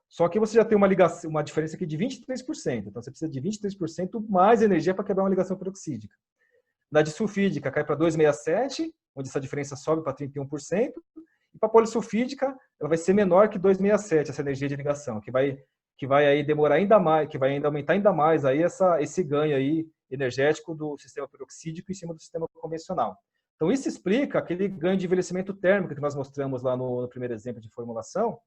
[SPEAKER 2] Só que você já tem uma diferença aqui de 23%. Então, você precisa de 23% mais energia para quebrar uma ligação peroxídica. Na disulfídica, cai para 267, onde essa diferença sobe para 31%. E para a polissulfídica, ela vai ser menor que 267, essa energia de ligação, que vai aí demorar ainda mais, que vai ainda aumentar ainda mais aí esse ganho aí energético do sistema peroxídico em cima do sistema convencional. Então, isso explica aquele ganho de envelhecimento térmico que nós mostramos lá no primeiro exemplo de formulação,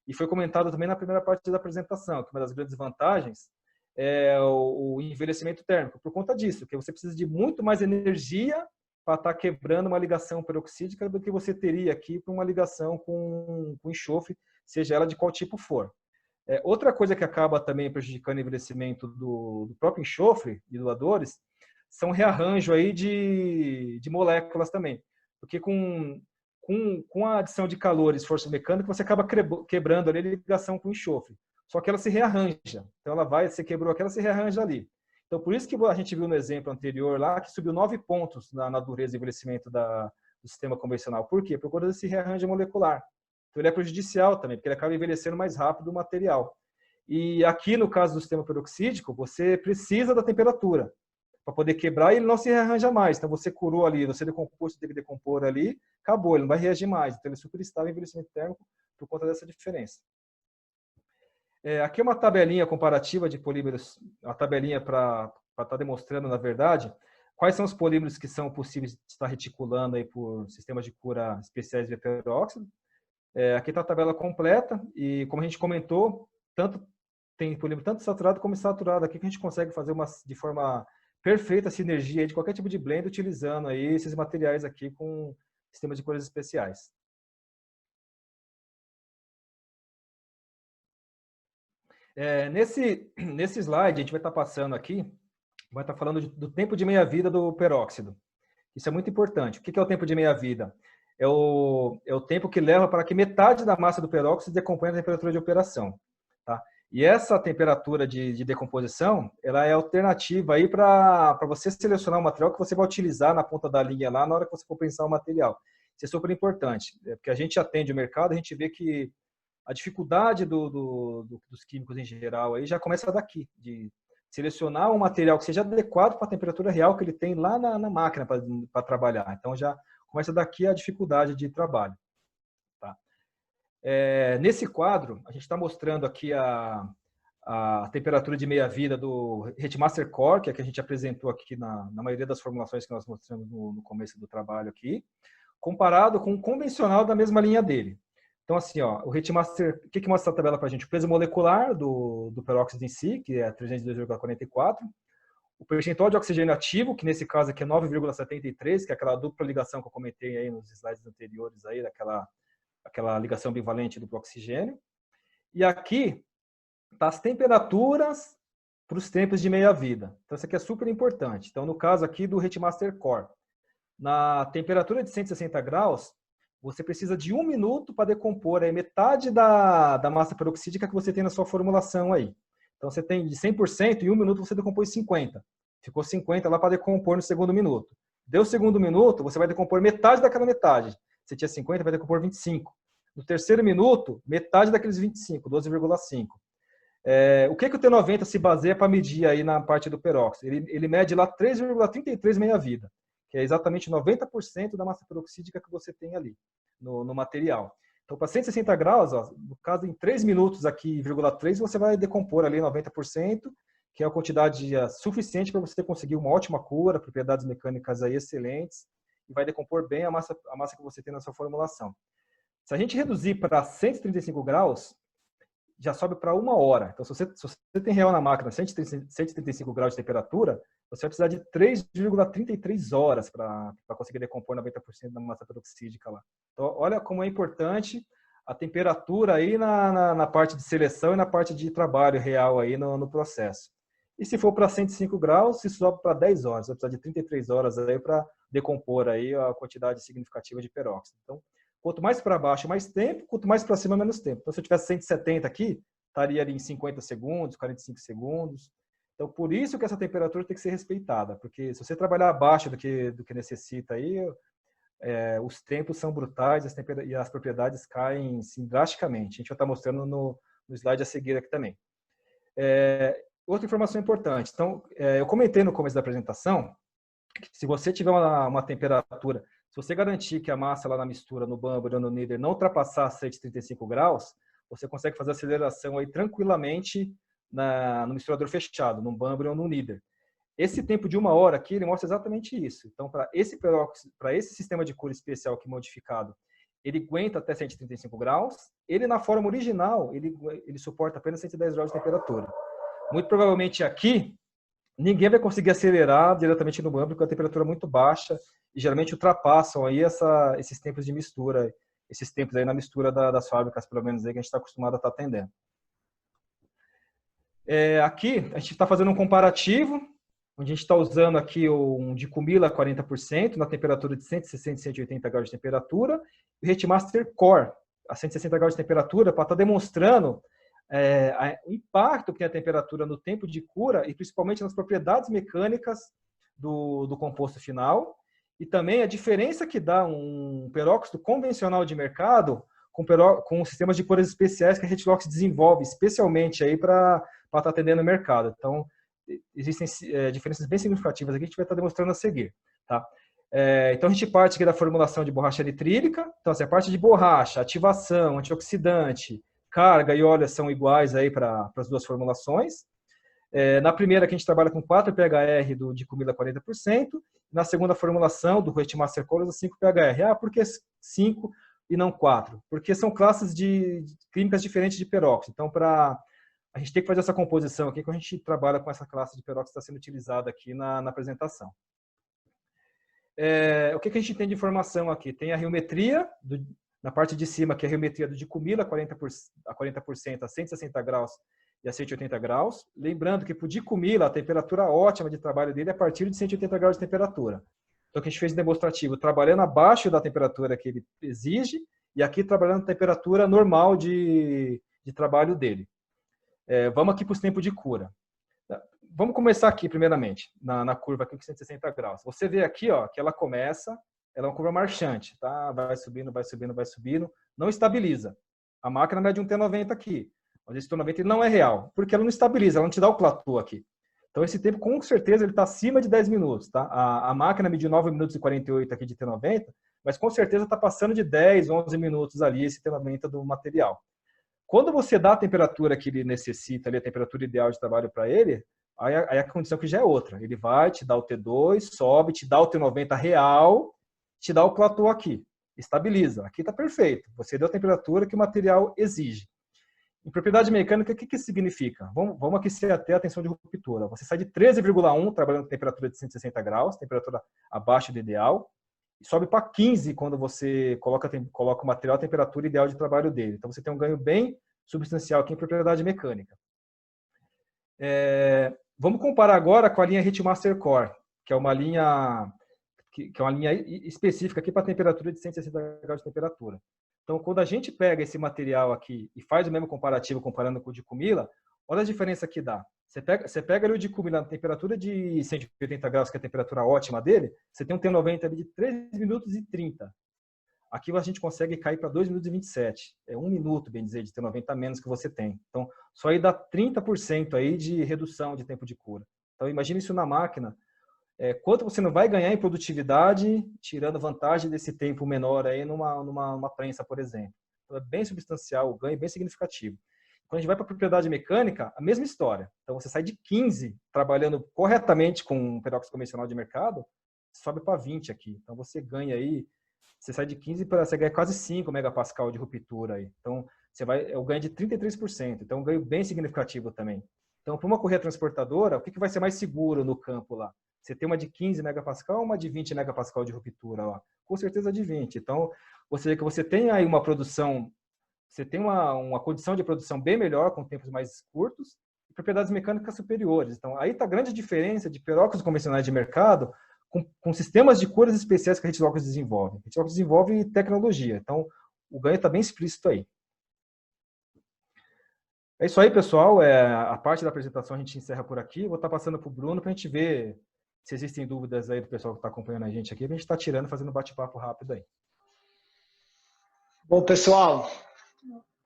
[SPEAKER 2] e foi comentado também na primeira parte da apresentação, que uma das grandes vantagens é o envelhecimento térmico, por conta disso, que você precisa de muito mais energia para estar quebrando uma ligação peroxídica do que você teria aqui para uma ligação com enxofre, seja ela de qual tipo for. Outra coisa que acaba também prejudicando o envelhecimento do próprio enxofre e doadores são rearranjo aí de moléculas também, porque com a adição de calor e esforço mecânico, você acaba quebrando ali a ligação com o enxofre. Só que ela se rearranja. Então, você quebrou aquela, se rearranja ali. Então, por isso que a gente viu no exemplo anterior lá, que subiu 9 pontos na dureza de envelhecimento do sistema convencional. Por quê? Por conta desse rearranjo molecular. Então, ele é prejudicial também, porque ele acaba envelhecendo mais rápido o material. E aqui, no caso do sistema peroxídico, você precisa da temperatura para poder quebrar e ele não se rearranja mais. Então, você curou ali, você decompôs, você tem que decompor ali, acabou, ele não vai reagir mais. Então, ele é super estável em envelhecimento térmico por conta dessa diferença. Aqui é uma tabelinha comparativa de polímeros, a tabelinha para estar demonstrando, na verdade, quais são os polímeros que são possíveis de estar reticulando aí por sistemas de cura especiais de peróxido. Aqui está a tabela completa e, como a gente comentou, tem polímero tanto saturado como insaturado aqui, que a gente consegue fazer de forma perfeita a sinergia de qualquer tipo de blend utilizando aí esses materiais aqui com sistemas de cores especiais. Nesse slide, a gente vai estar passando aqui, vai estar falando do tempo de meia-vida do peróxido. Isso é muito importante. O que é o tempo de meia-vida? É o tempo que leva para que metade da massa do peróxido decomponha a temperatura de operação. Tá? E essa temperatura de decomposição, ela é alternativa aí para você selecionar o material que você vai utilizar na ponta da linha lá na hora que você for pensar o material. Isso é super importante, porque a gente atende o mercado, a gente vê que a dificuldade dos químicos em geral aí já começa daqui, de selecionar um material que seja adequado para a temperatura real que ele tem lá na máquina para trabalhar. Então, já começa daqui a dificuldade de trabalho. Tá? Nesse quadro, a gente está mostrando aqui a temperatura de meia-vida do Heatmaster Core, que é a que a gente apresentou aqui na maioria das formulações que nós mostramos no começo do trabalho aqui, comparado com o convencional da mesma linha dele. Então, assim, ó, o Heatmaster, o que mostra essa tabela para a gente? O peso molecular do peróxido em si, que é 302,44. O percentual de oxigênio ativo, que nesse caso aqui é 9,73, que é aquela dupla ligação que eu comentei aí nos slides anteriores, aí, aquela ligação bivalente do oxigênio. E aqui tá as temperaturas para os tempos de meia-vida. Então, isso aqui é super importante. Então, no caso aqui do Heatmaster Core, na temperatura de 160 graus, você precisa de 1 minuto para decompor aí metade da massa peroxídica que você tem na sua formulação aí. Então, você tem de 100% e 1 minuto você decompôs 50. Ficou 50 lá para decompor no segundo minuto. Deu o segundo minuto, você vai decompor metade daquela metade. Você tinha 50, vai decompor 25. No terceiro minuto, metade daqueles 25, 12,5. O que o T90 se baseia para medir aí na parte do peróxido? Ele mede lá 3,33 meia-vida, que é exatamente 90% da massa peroxídica que você tem ali no material. Então, para 160 graus, ó, no caso, em 3 minutos aqui, 0,3, você vai decompor ali 90%, que é a quantidade suficiente para você conseguir uma ótima cura, propriedades mecânicas aí excelentes, e vai decompor bem a massa que você tem na sua formulação. Se a gente reduzir para 135 graus, já sobe para 1 hora. Então, se você tem real na máquina 135 graus de temperatura, você vai precisar de 3,33 horas para conseguir decompor 90% da massa peroxídica lá. Então, olha como é importante a temperatura aí na parte de seleção e na parte de trabalho real aí no processo. E se for para 105 graus, se sobe para 10 horas. Vai precisar de 33 horas aí para decompor aí a quantidade significativa de peróxido. Então, quanto mais para baixo, mais tempo. Quanto mais para cima, menos tempo. Então, se eu tivesse 170 aqui, estaria ali em 50 segundos, 45 segundos. Então, por isso que essa temperatura tem que ser respeitada. Porque se você trabalhar abaixo do que necessita aí, os tempos são brutais e as propriedades caem sim, drasticamente. A gente vai estar mostrando no slide a seguir aqui também. Outra informação importante. Então, eu comentei no começo da apresentação que se você tiver uma temperatura, se você garantir que a massa lá na mistura, no Bumble ou no Kneader, não ultrapassar 135 graus, você consegue fazer aceleração aí tranquilamente no misturador fechado, no Bumble ou no Kneader. Esse tempo de 1 hora aqui, ele mostra exatamente isso. Então, para esse sistema de cura especial aqui modificado, ele aguenta até 135 graus. Ele, na forma original, ele suporta apenas 110 graus de temperatura. Muito provavelmente aqui, ninguém vai conseguir acelerar diretamente no Bumble, porque a temperatura é muito baixa e geralmente ultrapassam aí esses tempos de mistura, esses tempos aí na mistura das fábricas, pelo menos aí que a gente está acostumado a estar atendendo. Aqui, a gente está fazendo um comparativo, onde a gente está usando aqui um Dicumila 40%, na temperatura de 160 e 180 graus de temperatura, e o Heatmaster Core, a 160 graus de temperatura, para estar demonstrando o impacto que tem a temperatura no tempo de cura e principalmente nas propriedades mecânicas do composto final, e também a diferença que dá um peróxido convencional de mercado com sistemas de curas especiais que a Retilox desenvolve especialmente aí para estar atendendo o mercado. Então, existem diferenças bem significativas aqui que a gente vai estar demonstrando a seguir. Tá? Então, a gente parte aqui da formulação de borracha nitrílica. Então, assim, a parte de borracha, ativação, antioxidante, carga e óleo são iguais aí para as duas formulações. Na primeira, que a gente trabalha com 4 PHR do Dicumila 40%. Na segunda formulação, do Heatmaster Core, 5 PHR. Por que 5 e não 4? Porque são classes químicas diferentes de peróxido. Então, a gente tem que fazer essa composição aqui quando a gente trabalha com essa classe de peróxido que está sendo utilizada aqui na apresentação. O que a gente tem de informação aqui? Tem a riometria, na parte de cima, que é a riometria do Dicumila, 40% a 160 graus e a 180 graus. Lembrando que para o Dicumila, a temperatura ótima de trabalho dele é a partir de 180 graus de temperatura. Então, o que a gente fez demonstrativo, trabalhando abaixo da temperatura que ele exige, e aqui trabalhando a temperatura normal de trabalho dele. Vamos aqui para os tempos de cura. Vamos começar aqui, primeiramente, na curva aqui com 160 graus. Você vê aqui, ó, que ela é uma curva marchante, tá? Vai subindo, vai subindo, vai subindo, não estabiliza. A máquina mede um T90 aqui, mas esse T90 ele não é real, porque ela não estabiliza, ela não te dá o platô aqui. Então, esse tempo, com certeza, ele está acima de 10 minutos, tá? A máquina mediu 9 minutos e 48 aqui de T90, mas com certeza está passando de 10, 11 minutos ali esse T90 do material. Quando você dá a temperatura que ele necessita, ali, a temperatura ideal de trabalho para ele, aí a condição que já é outra. Ele vai te dar o T2, sobe, te dá o T90 real, te dá o platô aqui. Estabiliza. Aqui está perfeito. Você deu a temperatura que o material exige. Em propriedade mecânica, o que significa? Vamos aquecer até a tensão de ruptura. Você sai de 13,1 trabalhando com temperatura de 160 graus, temperatura abaixo do ideal, e sobe para 15 quando você coloca o material a temperatura ideal de trabalho dele. Então, você tem um ganho bem substancial aqui em propriedade mecânica. Vamos comparar agora com a linha Heatmaster Core, que é uma linha específica aqui para a temperatura de 160 graus de temperatura. Então, quando a gente pega esse material aqui e faz o mesmo comparativo comparando com o Dicumila, olha a diferença que dá. Você pega ali o Dicumila na temperatura de 180 graus, que é a temperatura ótima dele, você tem um T90 ali de 3 minutos e 30. Aqui a gente consegue cair para 2 minutos e 27. É 1 minuto, bem dizer, de T90 a menos que você tem. Então, só aí dá 30% aí de redução de tempo de cura. Então, imagine isso na máquina. Quanto você não vai ganhar em produtividade, tirando vantagem desse tempo menor aí numa prensa, por exemplo. Então, é bem substancial, o ganho é bem significativo. Quando a gente vai para a propriedade mecânica, a mesma história. Então, você sai de 15 trabalhando corretamente com um peróxido convencional de mercado, sobe para 20 aqui. Então, você ganha aí, você sai de 15 para você ganha quase 5 megapascal de ruptura aí. Então, o ganho é de 33%. Então, um ganho bem significativo também. Então, para uma correia transportadora, o que vai ser mais seguro no campo lá? Você tem uma de 15 megapascal ou uma de 20 megapascal de ruptura lá? Com certeza de 20. Então, você tem aí uma produção, você tem uma condição de produção bem melhor, com tempos mais curtos, e propriedades mecânicas superiores. Então, aí está a grande diferença de peróxidos convencionais de mercado com sistemas de curas especiais que a Heatlocks desenvolve. A Heatlocks desenvolve tecnologia. Então, o ganho está bem explícito aí. É isso aí, pessoal. A parte da apresentação a gente encerra por aqui. Vou estar passando para o Bruno para a gente ver se existem dúvidas aí do pessoal que está acompanhando a gente aqui. A gente está tirando, fazendo um bate-papo rápido aí.
[SPEAKER 1] Bom, pessoal,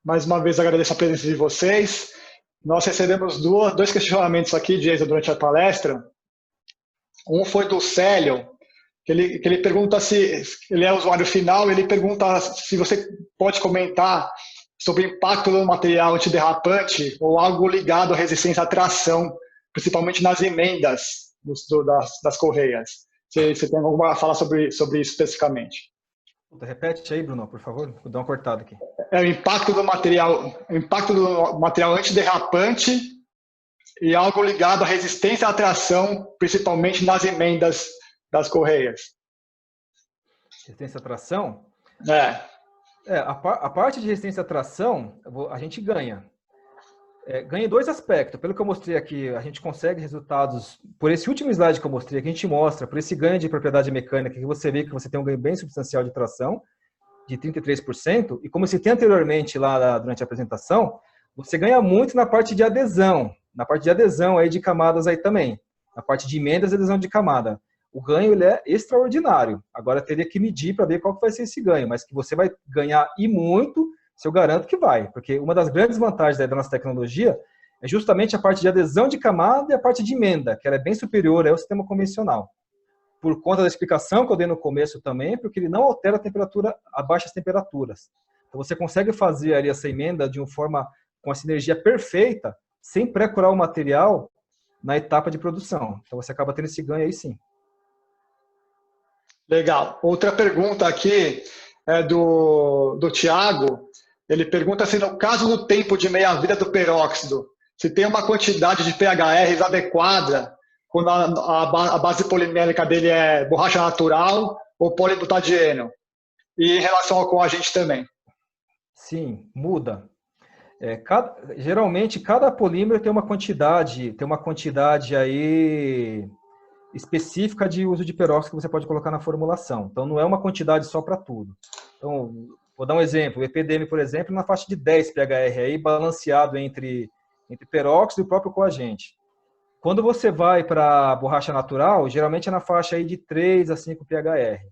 [SPEAKER 1] mais uma vez agradeço a presença de vocês. Nós recebemos dois questionamentos aqui, Jason, durante a palestra. Um foi do Célio, que ele pergunta se ele é usuário final, ele pergunta se você pode comentar sobre o impacto do material antiderrapante ou algo ligado à resistência à tração, principalmente nas emendas das correias. Você tem alguma fala sobre isso especificamente?
[SPEAKER 2] Repete aí, Bruno, por favor. Vou dar uma cortada aqui.
[SPEAKER 1] O impacto do material antiderrapante e algo ligado à resistência à tração, principalmente nas emendas das correias.
[SPEAKER 2] Resistência à tração?
[SPEAKER 1] A
[SPEAKER 2] parte de resistência à tração, a gente ganha. Ganha em dois aspectos. Pelo que eu mostrei aqui, a gente consegue resultados, por esse último slide que eu mostrei, que a gente mostra, por esse ganho de propriedade mecânica, que você vê que você tem um ganho bem substancial de tração, de 33%, e como eu citei anteriormente lá durante a apresentação, você ganha muito na parte de adesão, aí de camadas aí também, na parte de emendas e adesão de camada. O ganho ele é extraordinário. Agora teria que medir para ver qual que vai ser esse ganho, mas que você vai ganhar e muito, eu garanto que vai, porque uma das grandes vantagens da nossa tecnologia é justamente a parte de adesão de camada e a parte de emenda, que ela é bem superior ao sistema convencional. Por conta da explicação que eu dei no começo também, porque ele não altera a temperatura a baixas temperaturas. Então você consegue fazer ali essa emenda de uma forma com a sinergia perfeita, sem pré-curar o material na etapa de produção. Então você acaba tendo esse ganho aí sim.
[SPEAKER 1] Legal. Outra pergunta aqui é do Tiago. Ele pergunta se no caso do tempo de meia-vida do peróxido, se tem uma quantidade de PHRs adequada quando a base polimérica dele é borracha natural ou polibutadieno. E em relação ao coagente também.
[SPEAKER 2] Sim, muda. Geralmente, cada polímero tem uma quantidade aí específica de uso de peróxido que você pode colocar na formulação. Então, não é uma quantidade só para tudo. Então, vou dar um exemplo. O EPDM, por exemplo, na faixa de 10 PHR, aí, balanceado entre peróxido e o próprio coagente. Quando você vai para a borracha natural, geralmente é na faixa aí de 3 a 5 PHR.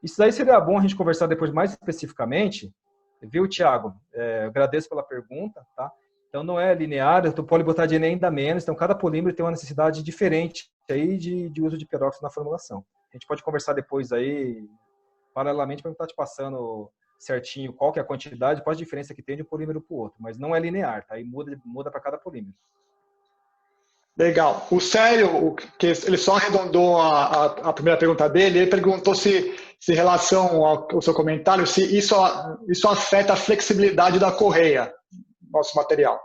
[SPEAKER 2] Isso daí seria bom a gente conversar depois mais especificamente, viu, Thiago? Eu agradeço pela pergunta, tá? Então, não é linear, o polibutadieno é ainda menos, então cada polímero tem uma necessidade diferente aí de uso de peróxido na formulação. A gente pode conversar depois aí, paralelamente, para eu estar te passando certinho qual que é a quantidade, qual a diferença que tem de um polímero para o outro, mas não é linear, tá? E muda para cada polímero.
[SPEAKER 1] Legal. O Célio, que ele só arredondou a primeira pergunta dele, ele perguntou se em relação ao seu comentário, se isso afeta a flexibilidade da correia, nosso material.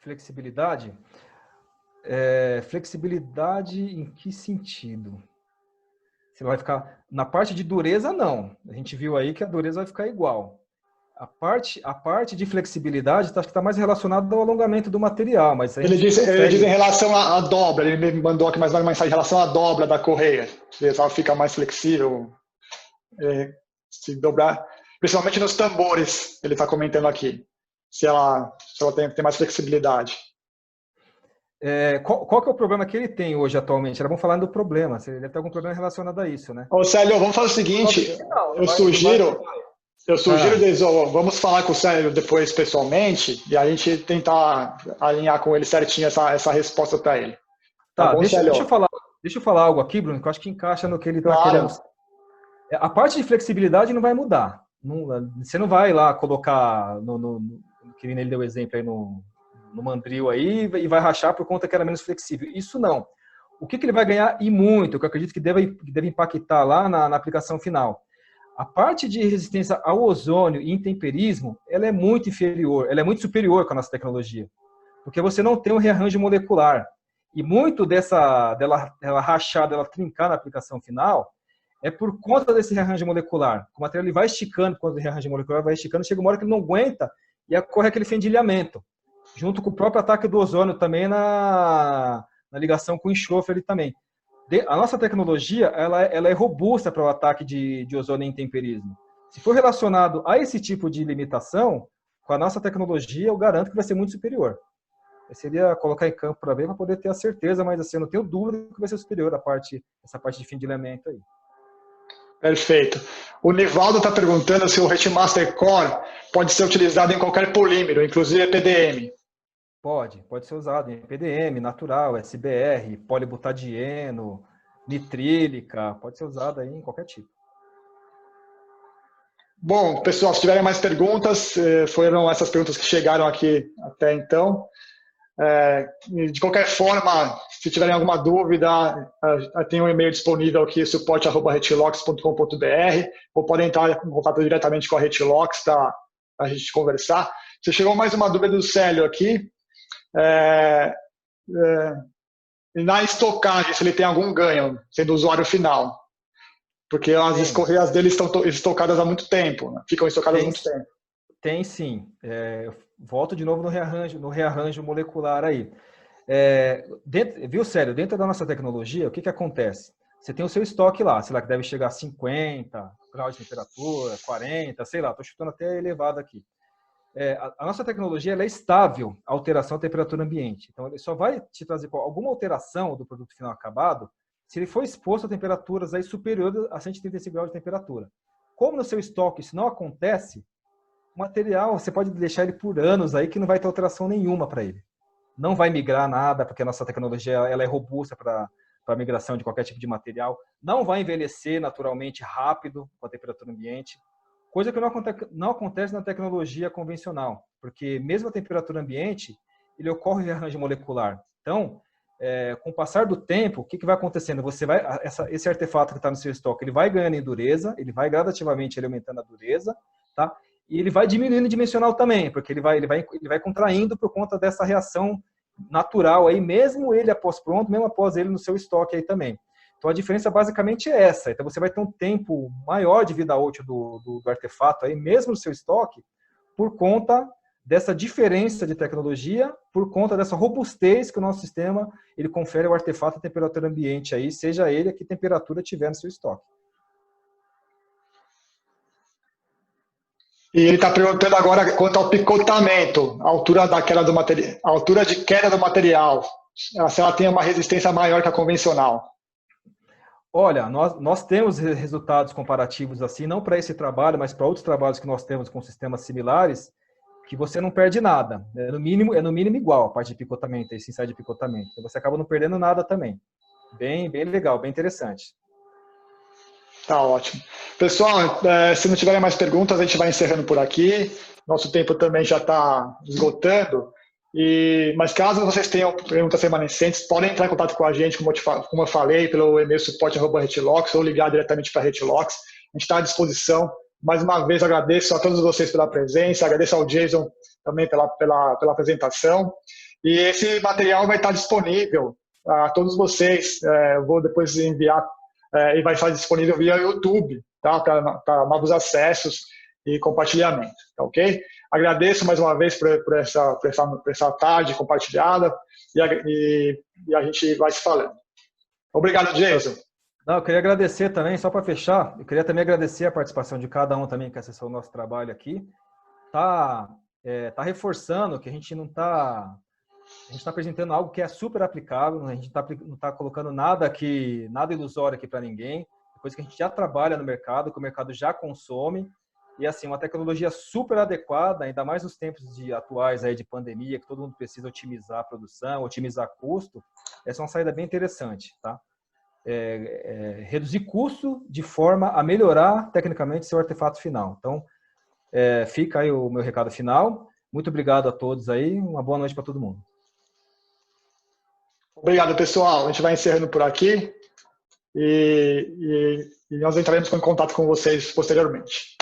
[SPEAKER 2] Flexibilidade? Flexibilidade em que sentido? Você vai ficar... Na parte de dureza, não. A gente viu aí que a dureza vai ficar igual. A parte de flexibilidade está mais relacionada ao alongamento do material, mas
[SPEAKER 1] ele diz em relação à dobra, ele me mandou aqui mais uma mensagem em relação à dobra da correia, se ela fica mais flexível, se dobrar, principalmente nos tambores, ele está comentando aqui, se ela tem mais flexibilidade.
[SPEAKER 2] Qual que é o problema que ele tem hoje atualmente? Era bom falar do problema. Ele deve ter algum problema relacionado a isso, né?
[SPEAKER 1] Ô, Célio, vamos fazer o seguinte,
[SPEAKER 2] Não,
[SPEAKER 1] eu
[SPEAKER 2] não vai.
[SPEAKER 1] sugiro, eu sugiro,
[SPEAKER 2] Ah,
[SPEAKER 1] Deison, vamos falar com o Célio depois pessoalmente e a gente tentar alinhar com ele certinho essa resposta para ele. Tá
[SPEAKER 2] tá,
[SPEAKER 1] bom,
[SPEAKER 2] deixa eu
[SPEAKER 1] Célio?
[SPEAKER 2] falar. Deixa eu falar algo aqui, Bruno, que eu acho que encaixa no que ele está querendo.
[SPEAKER 1] Claro.
[SPEAKER 2] A parte de flexibilidade não vai mudar. Você não vai lá colocar, que nem ele deu exemplo aí no mandril aí, e vai rachar por conta que era menos flexível. Isso não. O que ele vai ganhar e muito, que eu acredito que deve impactar lá na aplicação final. A parte de resistência ao ozônio e intemperismo, ela é muito inferior, ela é muito superior com a nossa tecnologia. Porque você não tem um rearranjo molecular. E muito dela rachar, dela trincar na aplicação final, é por conta desse rearranjo molecular. O material ele vai esticando, quando o rearranjo molecular vai esticando, chega uma hora que ele não aguenta e ocorre aquele fendilhamento. Junto com o próprio ataque do ozônio também na ligação com o enxofre ali também. A nossa tecnologia ela é robusta para o ataque de ozônio e intemperismo. Se for relacionado a esse tipo de limitação, com a nossa tecnologia, eu garanto que vai ser muito superior. Seria colocar em campo para ver, para poder ter a certeza, mas assim, eu não tenho dúvida que vai ser superior essa parte de fendilhamento aí.
[SPEAKER 1] Perfeito. O Nivaldo está perguntando se o Retmaster Core pode ser utilizado em qualquer polímero, inclusive PDM.
[SPEAKER 2] Pode ser usado em PDM, natural, SBR, polibutadieno, nitrílica, pode ser usado aí em qualquer tipo.
[SPEAKER 1] Bom, pessoal, se tiverem mais perguntas, foram essas perguntas que chegaram aqui até então. De qualquer forma, se tiverem alguma dúvida, tem um e-mail disponível aqui, suporte@retlox.com.br, ou podem entrar em contato diretamente com a Retlox para a gente conversar. Se chegou mais uma dúvida do Célio aqui, na estocagem, se ele tem algum ganho, sendo usuário final, porque as correias dele estão estocadas há muito tempo, né? Ficam estocadas há muito tempo.
[SPEAKER 2] Tem sim. Volto de novo no rearranjo molecular aí. Viu, Célio? Dentro da nossa tecnologia, o que acontece? Você tem o seu estoque lá, sei lá, que deve chegar a 50 graus de temperatura, 40, sei lá, estou chutando até elevado aqui. A nossa tecnologia ela é estável à alteração da temperatura ambiente. Então, ele só vai te trazer alguma alteração do produto final acabado se ele for exposto a temperaturas aí superiores a 135 graus de temperatura. Como no seu estoque isso não acontece, o material, você pode deixar ele por anos aí que não vai ter alteração nenhuma para ele. Não vai migrar nada, porque a nossa tecnologia ela é robusta para a migração de qualquer tipo de material. Não vai envelhecer naturalmente rápido com a temperatura ambiente. Coisa que não acontece na tecnologia convencional, porque mesmo a temperatura ambiente, ele ocorre em rearranjo molecular. Então, com o passar do tempo, o que vai acontecendo? Esse artefato que está no seu estoque, ele vai ganhando em dureza, ele vai gradativamente aumentando a dureza, tá? E ele vai diminuindo dimensional também, porque ele vai contraindo por conta dessa reação natural aí, mesmo ele após pronto, mesmo após ele no seu estoque aí também. Então a diferença basicamente é essa. Então você vai ter um tempo maior de vida útil do artefato aí, mesmo no seu estoque, por conta dessa diferença de tecnologia, por conta dessa robustez que o nosso sistema ele confere ao artefato a temperatura ambiente aí, seja ele a que temperatura tiver no seu estoque.
[SPEAKER 1] E ele está perguntando agora quanto ao picotamento, a altura da queda do material, a altura de queda do material, se ela tem uma resistência maior que a convencional.
[SPEAKER 2] Olha, nós temos resultados comparativos assim, não para esse trabalho, mas para outros trabalhos que nós temos com sistemas similares, que você não perde nada. É no mínimo igual a parte de picotamento, esse ensaio de picotamento. Então você acaba não perdendo nada também. Bem legal, bem interessante.
[SPEAKER 1] Tá ótimo. Pessoal, se não tiverem mais perguntas, a gente vai encerrando por aqui. Nosso tempo também já está esgotando. Mas caso vocês tenham perguntas remanescentes, podem entrar em contato com a gente, como eu falei, pelo e-mail suporte@retlox ou ligar diretamente para a Retlox. A gente está à disposição. Mais uma vez, agradeço a todos vocês pela presença, agradeço ao Jason também pela apresentação. E esse material vai estar disponível a todos vocês. Eu vou depois enviar e vai estar disponível via YouTube, tá? Para novos acessos e compartilhamento, tá ok? Agradeço mais uma vez por essa tarde compartilhada e a gente vai se falando. Obrigado, Jason.
[SPEAKER 2] Não, eu queria agradecer também, só para fechar, eu queria também agradecer a participação de cada um também que acessou o nosso trabalho aqui. Tá reforçando que a gente não está A gente está apresentando algo que é super aplicável, a gente não está colocando nada ilusório aqui para ninguém, é coisa que a gente já trabalha no mercado, que o mercado já consome, e assim, uma tecnologia super adequada, ainda mais nos tempos atuais aí de pandemia, que todo mundo precisa otimizar a produção, otimizar custo, essa é uma saída bem interessante, tá? Reduzir custo de forma a melhorar tecnicamente seu artefato final. Então, fica aí o meu recado final. Muito obrigado a todos aí, uma boa noite para todo mundo.
[SPEAKER 1] Obrigado, pessoal. A gente vai encerrando por aqui e nós entraremos em contato com vocês posteriormente.